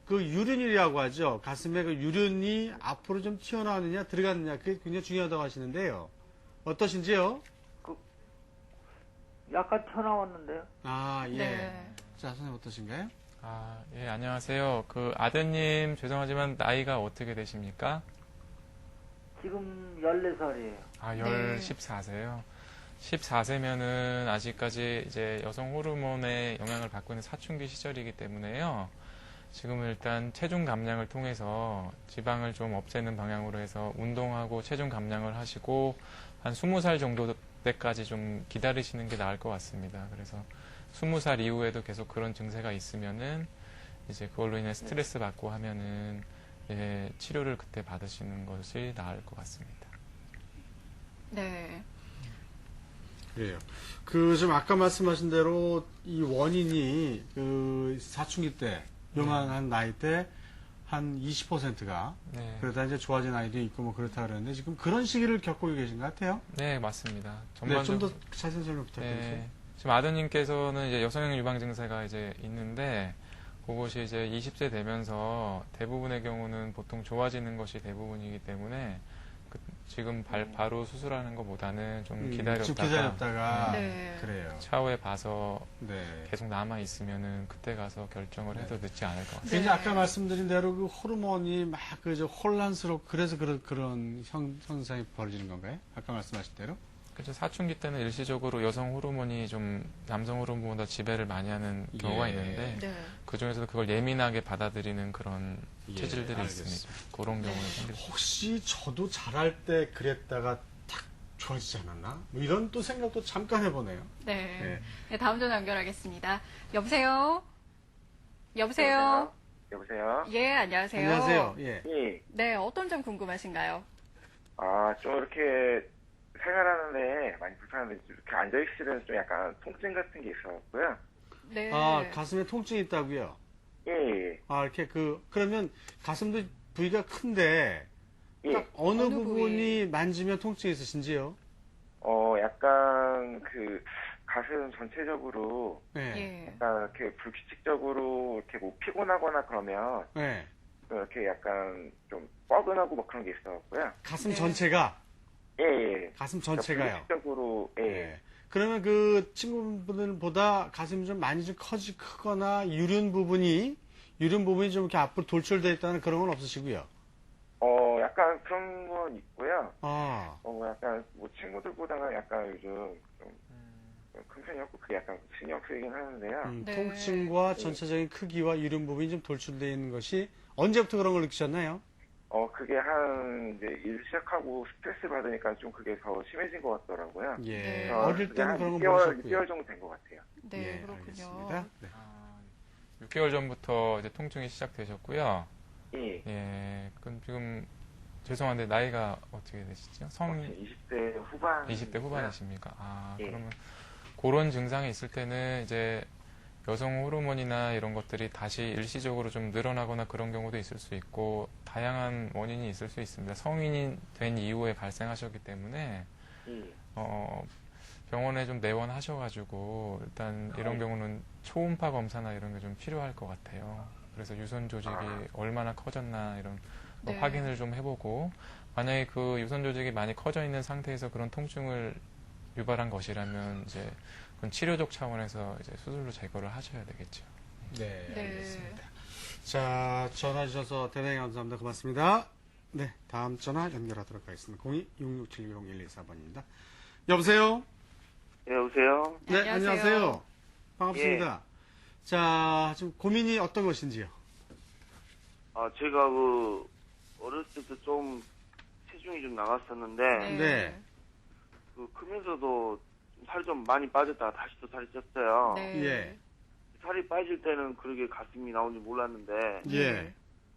그 유륜이라고 하죠. 가슴에 그 유륜이 앞으로 좀 튀어나오느냐 들어갔느냐 그게 굉장히 중요하다고 하시는데요. 어떠신지요? 약간 튀어나왔는데요. 예. 네. 자, 선생님 어떠신가요? 예, 안녕하세요. 그 아드님 죄송하지만 나이가 어떻게 되십니까? 지금 14살이에요. 네. 14세요. 14세면은 아직까지 이제 여성 호르몬의 영향을 받고 있는 사춘기 시절이기 때문에요. 지금은 일단 체중 감량을 통해서 지방을 좀 없애는 방향으로 해서 운동하고 체중 감량을 하시고 한 20살 정도 때까지 좀 기다리시는 게 나을 것 같습니다. 그래서 20살 이후에도 계속 그런 증세가 있으면은 이제 그걸로 인해 스트레스 받고 하면은 치료를 그때 받으시는 것이 나을 것 같습니다. 네. 그래요. 좀 아까 말씀하신 대로 이 원인이 사춘기 때, 요만한 나이 때 한 20%가 네. 그러다 이제 좋아진 아이도 있고 뭐 그렇다 그러는데 지금 그런 시기를 겪고 계신 것 같아요. 네, 맞습니다. 네, 좀 더 자세히 설명 부탁드릴게요. 네, 지금 아드님께서는 이제 여성형 유방 증세가 이제 있는데 그것이 이제 20세 되면서 대부분의 경우는 보통 좋아지는 것이 대부분이기 때문에 지금 바로 수술하는 것보다는 좀 기다렸다가 네. 그래요. 차후에 봐서 네. 계속 남아 있으면은 그때 가서 결정을 해도 늦지 않을 것 같습니다. 이제 아까 말씀드린 대로 그 호르몬이 막 혼란스럽고 그래서 그런 현상이 벌어지는 건가요? 아까 말씀하신 대로? 그렇죠. 사춘기 때는 일시적으로 여성 호르몬이 좀 남성 호르몬보다 지배를 많이 하는 경우가 예. 있는데 네. 그 중에서도 그걸 예민하게 받아들이는 그런 예, 체질들이 알겠습니다. 있습니다. 그런 경우는 생길 수 혹시 저도 잘할 때 그랬다가 탁 좋아지지 않았나? 뭐 이런 또 생각도 잠깐 해보네요. 네. 네. 네, 다음 전화 연결하겠습니다. 여보세요? 여보세요? 여보세요? 예, 안녕하세요. 안녕하세요. 예. 예. 네, 어떤 점 궁금하신가요? 좀 이렇게 생활하는데 많이 불편한데 이렇게 앉아있으면 좀 약간 통증 같은 게 있어갖고요. 네. 아, 가슴에 통증이 있다고요? 예. 아, 이렇게 그러면 가슴도 부위가 큰데 예. 딱 어느 어느 부분이 부위? 만지면 통증이 있으신지요? 약간 가슴 전체적으로 네. 예. 약간 이렇게 불규칙적으로 이렇게 뭐 피곤하거나 그러면 네. 이렇게 약간 좀 뻐근하고 뭐 그런 게 있어갖고요. 가슴 네. 전체가? 예. 가슴 전체가요? 불규칙적으로, 예. 네. 그러면 그 친구분들보다 가슴이 좀 많이 좀 크거나 유륜 부분이 좀 이렇게 앞으로 돌출되어 있다는 그런 건 없으시고요. 약간 그런 건 있고요. 아, 약간 뭐 친구들보다는 약간 요즘 좀 큰 편이었고 그게 약간 신경 쓰이긴 하는데요. 네. 통증과 전체적인 크기와 유륜 부분이 좀 돌출되어 있는 것이 언제부터 그런 걸 느끼셨나요? 그게 이제 일 시작하고 스트레스 받으니까 좀 그게 더 심해진 것 같더라고요. 예. 네. 어릴 때는 한 그런 건 6개월, 모르셨고요. 6개월 정도 된 것 같아요. 네, 예, 그렇군요. 알겠습니다. 네. 6개월 전부터 이제 통증이 시작되셨고요. 예. 예, 그럼 지금 죄송한데 나이가 어떻게 되시죠? 20대 후반. 20대 후반이십니까? 아, 예. 그러면 그런 증상이 있을 때는 이제 여성 호르몬이나 이런 것들이 다시 일시적으로 좀 늘어나거나 그런 경우도 있을 수 있고 다양한 원인이 있을 수 있습니다. 성인이 된 이후에 발생하셨기 때문에 예. 병원에 좀 내원하셔가지고 일단 이런 경우는 초음파 검사나 이런 게 좀 필요할 것 같아요. 그래서 유선 조직이 얼마나 커졌나 이런 거 네. 확인을 좀 해보고 만약에 그 유선 조직이 많이 커져 있는 상태에서 그런 통증을 유발한 것이라면 이제 그건 치료적 차원에서 이제 수술로 제거를 하셔야 되겠죠. 네, 네. 알겠습니다. 자, 전화 주셔서 대단히 감사합니다. 고맙습니다. 네, 다음 전화 연결하도록 하겠습니다. 02-6671-1214번입니다. 여보세요? 예, 여보세요? 네, 안녕하세요. 안녕하세요. 반갑습니다. 자, 지금 고민이 어떤 것인지요? 제가 어렸을 때부터 좀 체중이 좀 나갔었는데, 네. 크면서도 살 좀 많이 빠졌다가 다시 또 살이 쪘어요. 네. 예. 살이 빠질 때는 그렇게 가슴이 나오는지 몰랐는데, 예.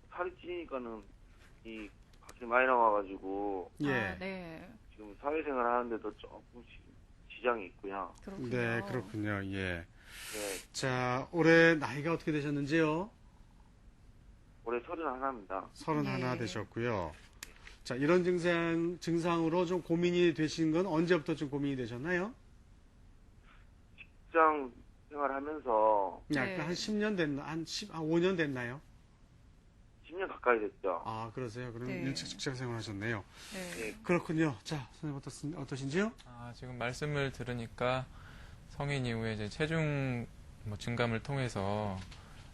살이 찌니까는 이 가슴이 많이 나와가지고, 예. 아, 네. 지금 사회생활 하는데도 조금씩 지장이 있고요. 그렇군요. 네, 그렇군요. 예. 예, 자, 올해 나이가 어떻게 되셨는지요? 올해 31입니다. 31 네. 되셨고요. 자, 이런 증상으로 좀 고민이 되신 건 언제부터 좀 고민이 되셨나요? 직장 생활하면서 네. 약간 한 10년 됐나? 한 5년 됐나요? 10년 가까이 됐죠. 아, 그러세요? 그럼 네. 일찍 직장 생활 하셨네요. 네. 그렇군요. 자, 선생님 어떠신지요? 지금 말씀을 들으니까 성인 이후에 이제 체중 증감을 통해서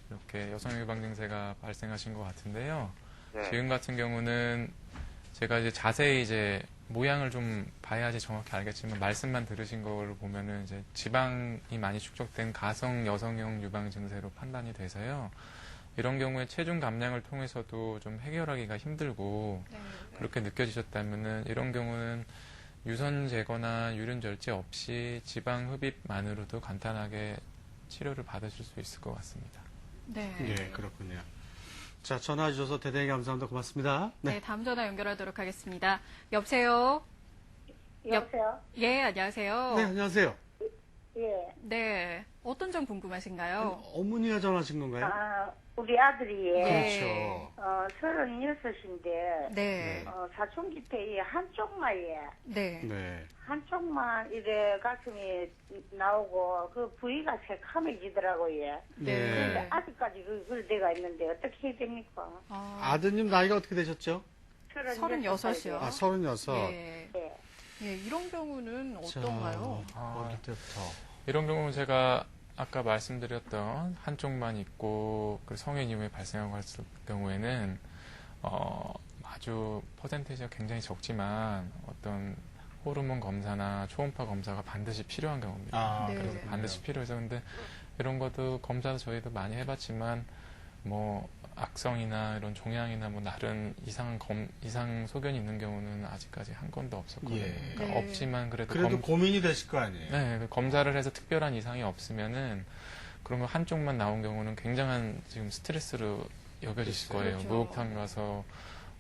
이렇게 여성 유방 증세가 발생하신 것 같은데요. 네. 지금 같은 경우는 제가 이제 자세히 이제 모양을 좀 봐야지 정확히 알겠지만 말씀만 들으신 걸 보면은 이제 지방이 많이 축적된 가성 여성형 유방 증세로 판단이 돼서요. 이런 경우에 체중 감량을 통해서도 좀 해결하기가 힘들고 네. 그렇게 느껴지셨다면은 이런 경우는 유선 제거나 유륜 절제 없이 지방 흡입만으로도 간단하게 치료를 받으실 수 있을 것 같습니다. 네. 예, 그렇군요. 자, 전화 주셔서 대단히 감사합니다. 고맙습니다. 네, 다음 전화 연결하도록 하겠습니다. 여보세요? 여보세요? 예, 안녕하세요. 네, 안녕하세요. 예. 네, 어떤 점 궁금하신가요? 어머니가 전화하신 건가요? 우리 아들이 네. 그렇죠. 36인데 네. 사춘기 때 이 한쪽만 네. 네. 한쪽만 이래 가슴이 나오고 그 부위가 새카매지더라고요. 네. 근데 아직까지 그걸 내가 있는데 어떻게 해야 됩니까? 아드님 나이가 어떻게 되셨죠? 36이요. 아, 36. 예. 네. 예, 이런 경우는 어떤가요? 어릴 때부터. 이런 경우는 제가 아까 말씀드렸던 한쪽만 있고 성인 이후에 발생하고 했을 경우에는 아주 퍼센테이지가 굉장히 적지만 어떤 호르몬 검사나 초음파 검사가 반드시 필요한 경우입니다. 아, 네. 그래서 그렇군요. 반드시 필요해서 근데 이런 것도 검사도 저희도 많이 해봤지만 뭐 악성이나 이런 종양이나 뭐 다른 이상 소견이 있는 경우는 아직까지 한 건도 없었거든요. 예. 그러니까 네. 없지만 그래도 고민이 되실 거 아니에요. 네, 그 검사를 해서 특별한 이상이 없으면은 그런 거 한쪽만 나온 경우는 굉장한 지금 스트레스로 여겨지실 거예요. 그렇죠. 목욕탕 가서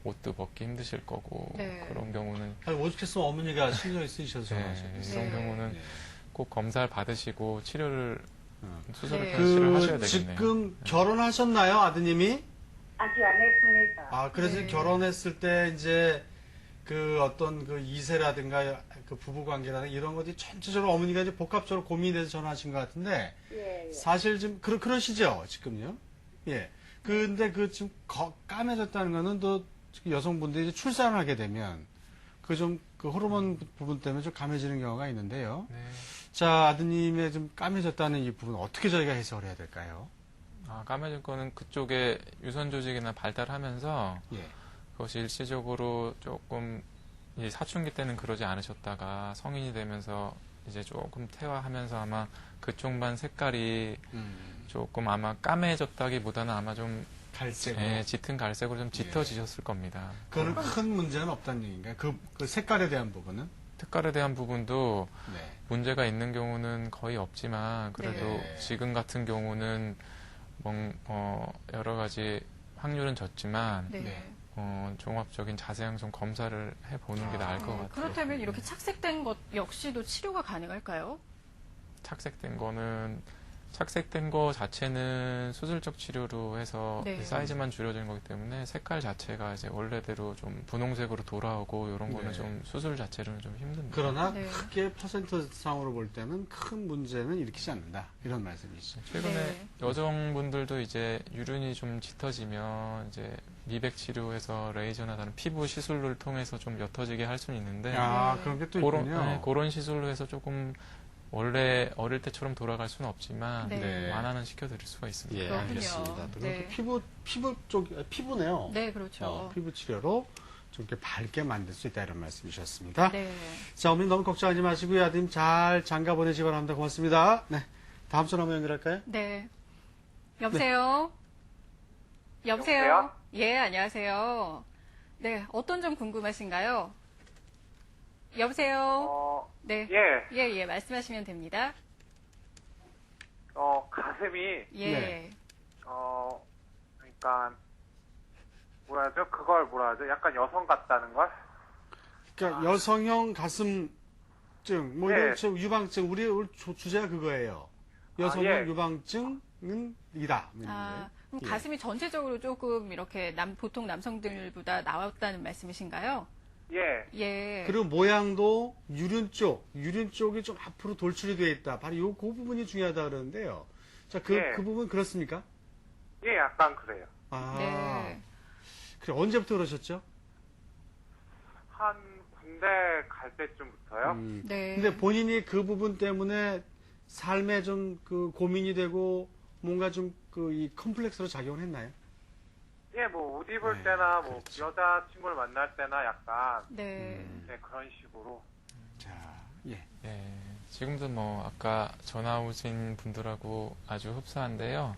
옷도 벗기 힘드실 거고 네. 그런 경우는 아니, 오죽했으면 어머니가 신경이 쓰이셔서 네, 전화하셨겠어요. 이런 네. 경우는 네. 꼭 검사를 받으시고 치료를 수술을 네. 실을 하셔야 되겠네요. 지금 결혼하셨나요, 아드님이? 아직 안 했습니다. 아, 그래서 네. 결혼했을 때 이제 그 어떤 그 이세라든가 그 부부 관계라든가 이런 것들이 전체적으로 어머니가 이제 복합적으로 고민이 돼서 전화하신 것 같은데 예, 예. 사실 지금 그러시죠, 지금요? 예. 근데 그 지금 까매졌다는 거는 또 여성분들이 이제 출산을 하게 되면 그 호르몬 부분 때문에 좀 감해지는 경우가 있는데요. 네. 자, 아드님의 좀 까매졌다는 이 부분 어떻게 저희가 해석을 해야 될까요? 까매진 거는 그쪽에 유선 조직이나 발달하면서 예. 그것이 일시적으로 조금 이제 사춘기 때는 그러지 않으셨다가 성인이 되면서 이제 조금 퇴화하면서 아마 그쪽만 색깔이 조금 아마 까매졌다기보다는 아마 좀 갈색으로. 예, 짙은 갈색으로 좀 짙어지셨을 겁니다. 그거는 큰 문제는 없다는 얘기인가요? 그 색깔에 대한 부분은? 색깔에 대한 부분도 네. 문제가 있는 경우는 거의 없지만 그래도 네. 지금 같은 경우는 여러 가지 확률은 적지만 네. 네. 종합적인 자세한 좀 검사를 해보는 게 나을 것 같아요. 그렇다면 이렇게 착색된 것 역시도 치료가 가능할까요? 착색된 거 자체는 수술적 치료로 해서 네. 사이즈만 줄여지는 거기 때문에 색깔 자체가 이제 원래대로 좀 분홍색으로 돌아오고 이런 거는 네. 좀 수술 자체로는 좀 힘듭니다. 그러나 네. 크게 퍼센트상으로 볼 때는 큰 문제는 일으키지 않는다. 이런 말씀이시죠. 최근에 네. 여성분들도 이제 유륜이 좀 짙어지면 이제 미백 치료해서 레이저나 다른 피부 시술을 통해서 좀 옅어지게 할 수는 있는데 아, 그런 게 또 있군요. 그런 시술로 해서 조금 원래 어릴 때처럼 돌아갈 수는 없지만 네. 완화는 시켜드릴 수가 있습니다. 예, 그렇군요. 알겠습니다. 네. 피부네요. 네, 그렇죠. 피부 치료로 좀 이렇게 밝게 만들 수 있다 이런 말씀이셨습니다. 네. 자, 어머니 너무 걱정하지 마시고요. 아드님 잘 장가 보내시기 바랍니다. 고맙습니다. 네. 다음 전화 한번 연결할까요? 네. 여보세요? 여보세요? 예, 안녕하세요. 네, 어떤 점 궁금하신가요? 여보세요? 네. 예, 말씀하시면 됩니다. 가슴이, 예. 네. 그러니까, 그걸 뭐라 하죠? 약간 여성 같다는 걸? 그러니까 여성형 가슴증, 뭐 예. 이런 유방증, 우리 주제가 그거예요. 여성형 예. 유방증은 이다. 그럼 예. 가슴이 전체적으로 조금 이렇게 보통 남성들보다 나왔다는 말씀이신가요? 예. 예. 그리고 모양도 유륜 쪽이 좀 앞으로 돌출이 되어 있다. 바로 그 부분이 중요하다 그러는데요. 자, 예. 그 부분 그렇습니까? 예, 약간 그래요. 아, 네. 그래 언제부터 그러셨죠? 한 군대 갈 때쯤부터요? 네. 근데 본인이 그 부분 때문에 삶에 좀 그 고민이 되고 뭔가 좀 그 이 컴플렉스로 작용을 했나요? 예, 뭐, 옷 입을 네, 때나, 뭐, 그렇죠. 여자친구를 만날 때나 약간, 네. 네, 그런 식으로. 자, 예. 예, 지금도 뭐 아까 전화 오신 분들하고 아주 흡사한데요.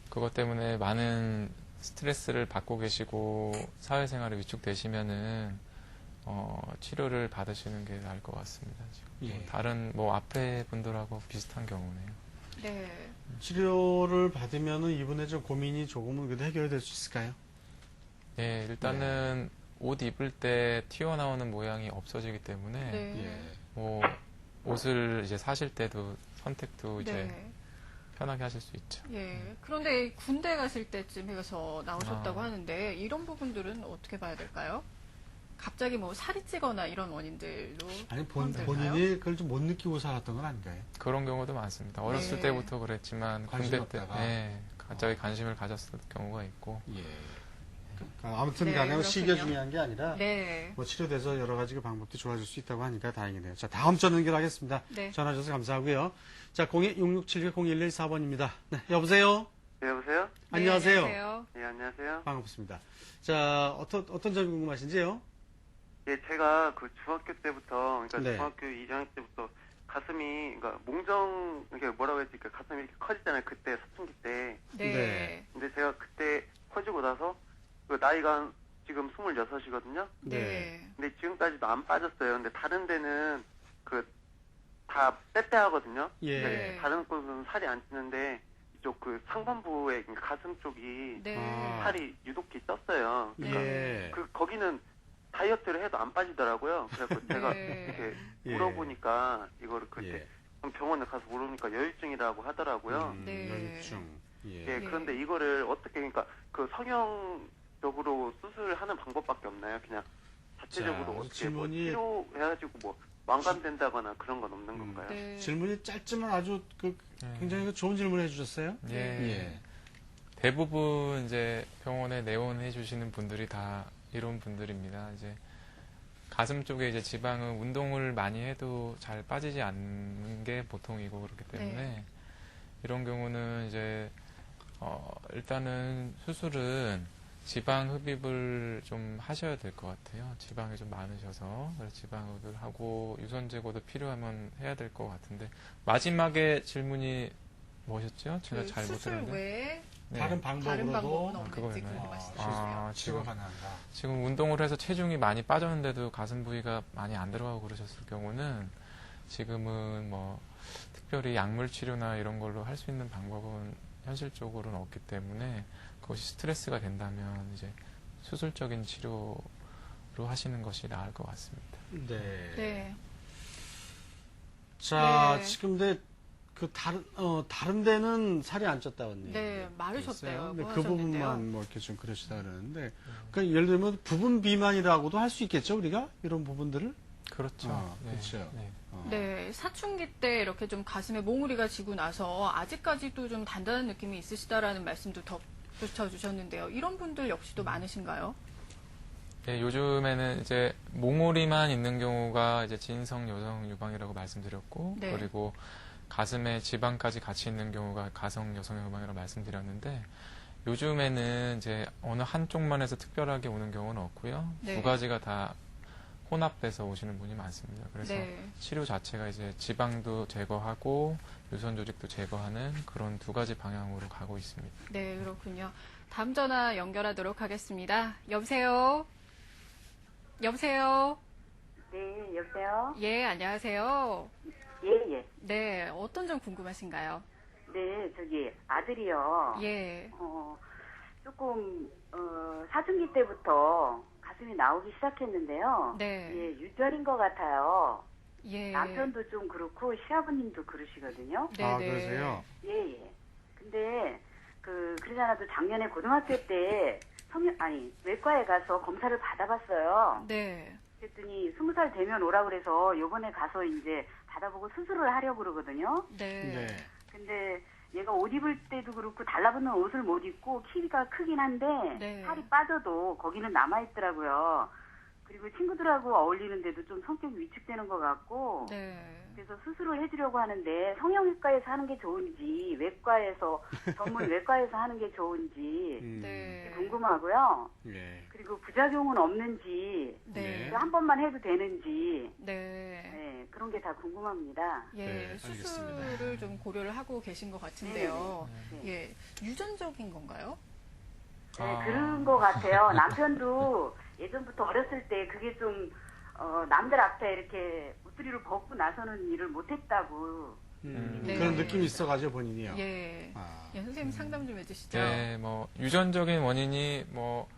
그것 때문에 많은 스트레스를 받고 계시고 사회생활에 위축되시면은 치료를 받으시는 게 나을 것 같습니다. 지금 예. 다른 뭐 앞에 분들하고 비슷한 경우네요. 네. 치료를 받으면은 이분의 좀 고민이 조금은 그래도 해결이 될 수 있을까요? 예, 일단은 옷 입을 때 튀어나오는 모양이 없어지기 때문에 네. 예. 뭐 옷을 이제 사실 때도 선택도 이제 네. 편하게 하실 수 있죠. 예. 그런데 군대 가실 때쯤 해서 나오셨다고 아. 하는데 이런 부분들은 어떻게 봐야 될까요? 갑자기 뭐 살이 찌거나 이런 원인들로 아니 포함될까요? 본인이 그걸 좀 못 느끼고 살았던 건 아닌가요? 그런 경우도 많습니다. 어렸을 네. 때부터 그랬지만 관심이 군대 때 없다가. 갑자기 관심을 가졌을 경우가 있고 예. 그러니까 아무튼 네, 간에 그렇군요. 시기가 중요한 게 아니라 네. 뭐 치료돼서 여러 가지 그 방법도 좋아질 수 있다고 하니까 다행이네요. 자, 다음 전 연결하겠습니다. 네. 전화 주셔서 감사하고요. 자, 02-6679-0114번입니다. 네, 여보세요? 네, 여보세요? 안녕하세요. 네, 안녕하세요. 네, 안녕하세요. 반갑습니다. 자, 어떤 점이 궁금하신지요? 예, 제가 그 중학교 때부터, 그러니까 네. 중학교 2학년 때부터 가슴이, 그러니까 몽정, 이게 뭐라고 해야지, 그러니까 가슴이 이렇게 커지잖아요. 그때 사춘기 때. 네. 네. 근데 제가 그때 커지고 나서 그 나이가 지금 26이거든요. 네. 근데 지금까지도 안 빠졌어요. 근데 다른 데는 그 다 빼빼하거든요. 예. 네. 다른 곳은 살이 안 찌는데 이쪽 그 상반부의 그러니까 가슴 쪽이 네. 아. 살이 유독히 쪘어요. 그러니까 예. 그 거기는 다이어트를 해도 안 빠지더라고요. 그래서 제가 네. 이렇게 예. 물어보니까 이거를 그때 예. 병원에 가서 물어보니까 여유증이라고 하더라고요. 네. 열중. 예. 예, 그런데 이거를 어떻게 그러니까 그 성형적으로 수술하는 방법밖에 없나요? 그냥 자체적으로 자, 어떻게 뭐 질문이- 치료해가지고 뭐 완감된다거나 그런 건 없는 건가요? 네. 질문이 짧지만 아주 굉장히 좋은 질문을 해주셨어요. 예. 예. 대부분 이제 병원에 내원해 주시는 분들이 다 이런 분들입니다. 이제 가슴 쪽에 이제 지방은 운동을 많이 해도 잘 빠지지 않는 게 보통이고 그렇기 때문에 네. 이런 경우는 이제 일단은 수술은 지방 흡입을 좀 하셔야 될 것 같아요. 지방이 좀 많으셔서 그래서 지방 흡입을 하고 유선 제거도 필요하면 해야 될 것 같은데 마지막에 질문이 뭐셨죠? 제가 그 잘 못 수술 들었는데. 외에 네. 다른 다른 방법으로도 방법은 없는지 그거였나요? 궁금하시죠? 치료가 가능한가? 지금 운동을 해서 체중이 많이 빠졌는데도 가슴 부위가 많이 안 들어가고 그러셨을 경우는 지금은 뭐 특별히 약물 치료나 이런 걸로 할 수 있는 방법은 현실적으로는 없기 때문에 그것이 스트레스가 된다면 이제 수술적인 치료로 하시는 것이 나을 것 같습니다. 네. 네. 자, 네. 지금 근데 그 다른 데는 살이 안 쪘다고 했네요. 네, 마르셨대요. 근데 뭐 그 하셨는데요? 부분만 뭐 이렇게 좀 그러시다 그러는데, 그러니까 예를 들면 부분 비만이라고도 할 수 있겠죠, 우리가? 이런 부분들을? 그렇죠. 네. 그렇죠. 네. 네, 사춘기 때 이렇게 좀 가슴에 몽우리가 지고 나서 아직까지도 좀 단단한 느낌이 있으시다라는 말씀도 덧붙여주셨는데요. 이런 분들 역시도 많으신가요? 네, 요즘에는 이제 몽우리만 있는 경우가 이제 진성 여성 유방이라고 말씀드렸고, 네. 그리고 가슴에 지방까지 같이 있는 경우가 가성 여성 유방이라고 말씀드렸는데, 요즘에는 이제 어느 한쪽만 해서 특별하게 오는 경우는 없고요. 네. 두 가지가 다 혼합돼서 오시는 분이 많습니다. 그래서 네. 치료 자체가 이제 지방도 제거하고 유선 조직도 제거하는 그런 두 가지 방향으로 가고 있습니다. 네, 그렇군요. 다음 전화 연결하도록 하겠습니다. 여보세요? 여보세요? 네, 여보세요? 예, 안녕하세요. 예, 예. 네, 어떤 점 궁금하신가요? 네, 저기 아들이요. 예. 조금 사춘기 때부터 가슴이 나오기 시작했는데요. 네. 예, 유전인 것 같아요. 예. 남편도 좀 그렇고 시아버님도 그러시거든요. 네, 아, 네. 그러세요? 예, 예. 근데 그러잖아도 작년에 고등학교 때 외과에 가서 검사를 받아봤어요. 네. 그랬더니 20살 되면 오라 그래서 요번에 가서 이제 받아보고 수술을 하려고 그러거든요. 네. 근데 얘가 옷 입을 때도 그렇고 달라붙는 옷을 못 입고 키가 크긴 한데 네. 살이 빠져도 거기는 남아있더라고요. 그리고 친구들하고 어울리는데도 좀 성격이 위축되는 것 같고 네. 그래서 수술을 해주려고 하는데 성형외과에서 하는 게 좋은지 외과에서 전문 외과에서 하는 게 좋은지 네. 궁금하고요. 예. 그리고 부작용은 없는지 네. 한 번만 해도 되는지 네. 네, 그런 게 다 궁금합니다. 예, 네, 수술을 알겠습니다. 좀 고려를 하고 계신 것 같은데요. 네. 예, 유전적인 건가요? 네, 그런 것 같아요. 남편도 예전부터 어렸을 때 그게 좀 남들 앞에 이렇게 웃두리를 벗고 나서는 일을 못했다고. 네. 그런 느낌이 있어가지고 본인이요. 예. 예, 선생님 상담 좀 해주시죠. 네, 뭐 유전적인 원인이 뭐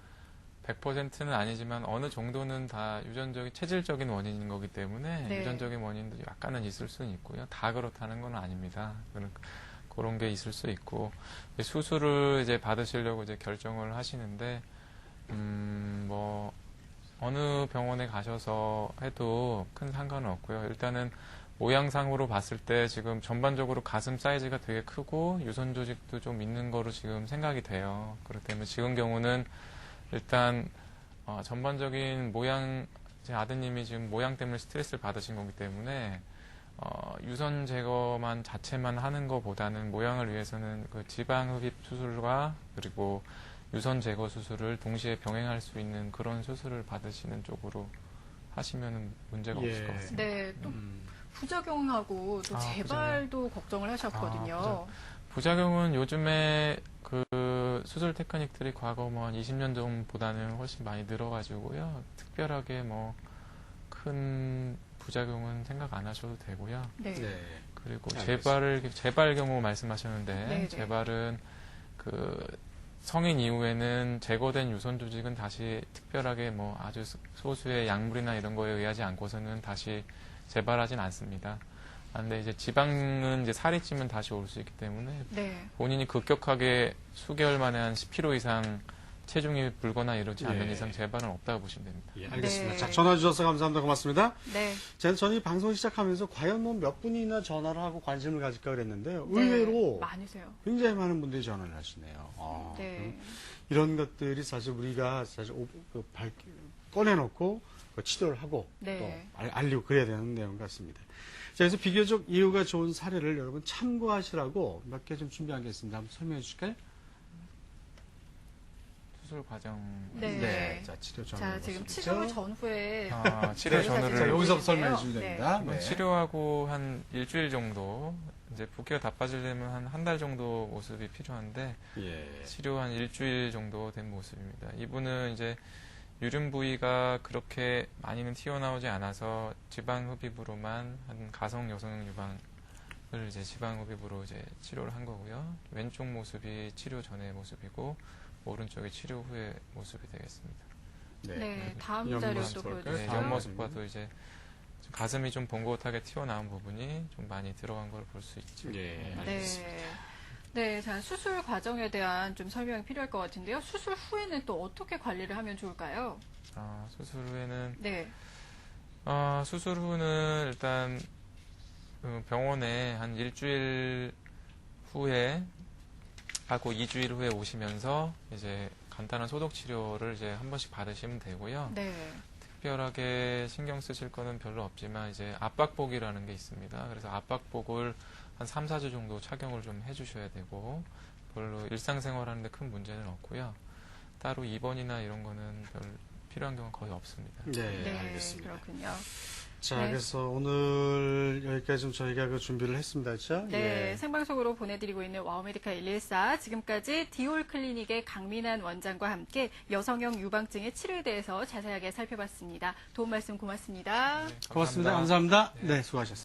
100%는 아니지만 어느 정도는 다 유전적인 체질적인 원인인 거기 때문에 네. 유전적인 원인도 약간은 있을 수는 있고요. 다 그렇다는 건 아닙니다. 그런 게 있을 수 있고 수술을 이제 받으시려고 이제 결정을 하시는데 뭐 어느 병원에 가셔서 해도 큰 상관은 없고요. 일단은 모양상으로 봤을 때 지금 전반적으로 가슴 사이즈가 되게 크고 유선 조직도 좀 있는 거로 지금 생각이 돼요. 그렇기 때문에 지금 경우는 일단 전반적인 모양, 제 아드님이 지금 모양 때문에 스트레스를 받으신 거기 때문에 유선 제거만 자체만 하는 것보다는 모양을 위해서는 그 지방 흡입 수술과 그리고 유선 제거 수술을 동시에 병행할 수 있는 그런 수술을 받으시는 쪽으로 하시면 문제가 없을 것 같습니다. 네, 또 부작용하고 또 재발도 걱정을 하셨거든요. 부작용은 요즘에 그 수술 테크닉들이 과거 뭐 한 20년 전보다는 훨씬 많이 늘어가지고요. 특별하게 뭐 큰 부작용은 생각 안 하셔도 되고요. 네. 그리고 알겠습니다. 재발 경우 말씀하셨는데 네. 재발은 그 성인 이후에는 제거된 유선 조직은 다시 특별하게 뭐 아주 소수의 약물이나 이런 거에 의하지 않고서는 다시 재발하진 않습니다. 근데 이제 지방은 이제 살이 찌면 다시 올 수 있기 때문에 본인이 급격하게 수개월 만에 한 10kg 이상 체중이 불거나 이러지 않는 이상 재발은 없다고 보시면 됩니다. 예, 알겠습니다. 자, 전화 주셔서 감사합니다. 고맙습니다. 네. 저는 이 방송 시작하면서 과연 뭐 몇 분이나 전화를 하고 관심을 가질까 그랬는데요. 의외로 많으세요. 굉장히 많은 분들이 전화를 하시네요. 네. 이런 것들이 사실 우리가 사실 꺼내놓고 치료를 하고 또 알리고 그래야 되는 내용 같습니다. 자, 그래서 비교적 이유가 좋은 사례를 여러분 참고하시라고 몇 개 좀 준비한 게 있습니다. 한번 설명해 주실까요? 수술 과정. 자, 치료 전후. 지금 치료 전후에. 치료 전후를. 자, 여기서 설명해 주시면 됩니다. 치료하고 한 일주일 정도, 이제 붓기가 다 빠지려면 한 달 정도 모습이 필요한데, 치료 한 일주일 정도 된 모습입니다. 이분은 이제 유륜 부위가 그렇게 많이는 튀어나오지 않아서 지방 흡입으로만 한 가성 여성 유방을 이제 지방 흡입으로 이제 치료를 한 거고요. 왼쪽 모습이 치료 전의 모습이고, 오른쪽이 치료 후의 모습이 되겠습니다. 네, 다음 자료도 보여주세요. 옆모습 봐도 이제 가슴이 좀 봉긋하게 튀어나온 부분이 좀 많이 들어간 걸 볼 수 있죠. 네, 자, 수술 과정에 대한 좀 설명이 필요할 것 같은데요. 수술 후에는 또 어떻게 관리를 하면 좋을까요? 수술 후에는 수술 후는 일단 병원에 한 일주일 후에 하고 2주일 후에 오시면서 이제 간단한 소독 치료를 이제 한 번씩 받으시면 되고요. 특별하게 신경 쓰실 거는 별로 없지만 이제 압박복이라는 게 있습니다. 그래서 압박복을 한 3, 4주 정도 착용을 좀 해주셔야 되고 별로 일상생활 하는데 큰 문제는 없고요. 따로 입원이나 이런 거는 별 필요한 경우는 거의 없습니다. 네, 알겠습니다. 그렇군요. 자, 그래서 오늘 여기까지 좀 저희가 그 준비를 했습니다. 그렇죠? 네, 생방송으로 보내드리고 있는 와우메디카 114. 지금까지 디올 클리닉의 강민한 원장과 함께 여성형 유방증의 치료에 대해서 자세하게 살펴봤습니다. 도움 말씀 고맙습니다. 고맙습니다. 감사합니다. 네, 수고하셨습니다.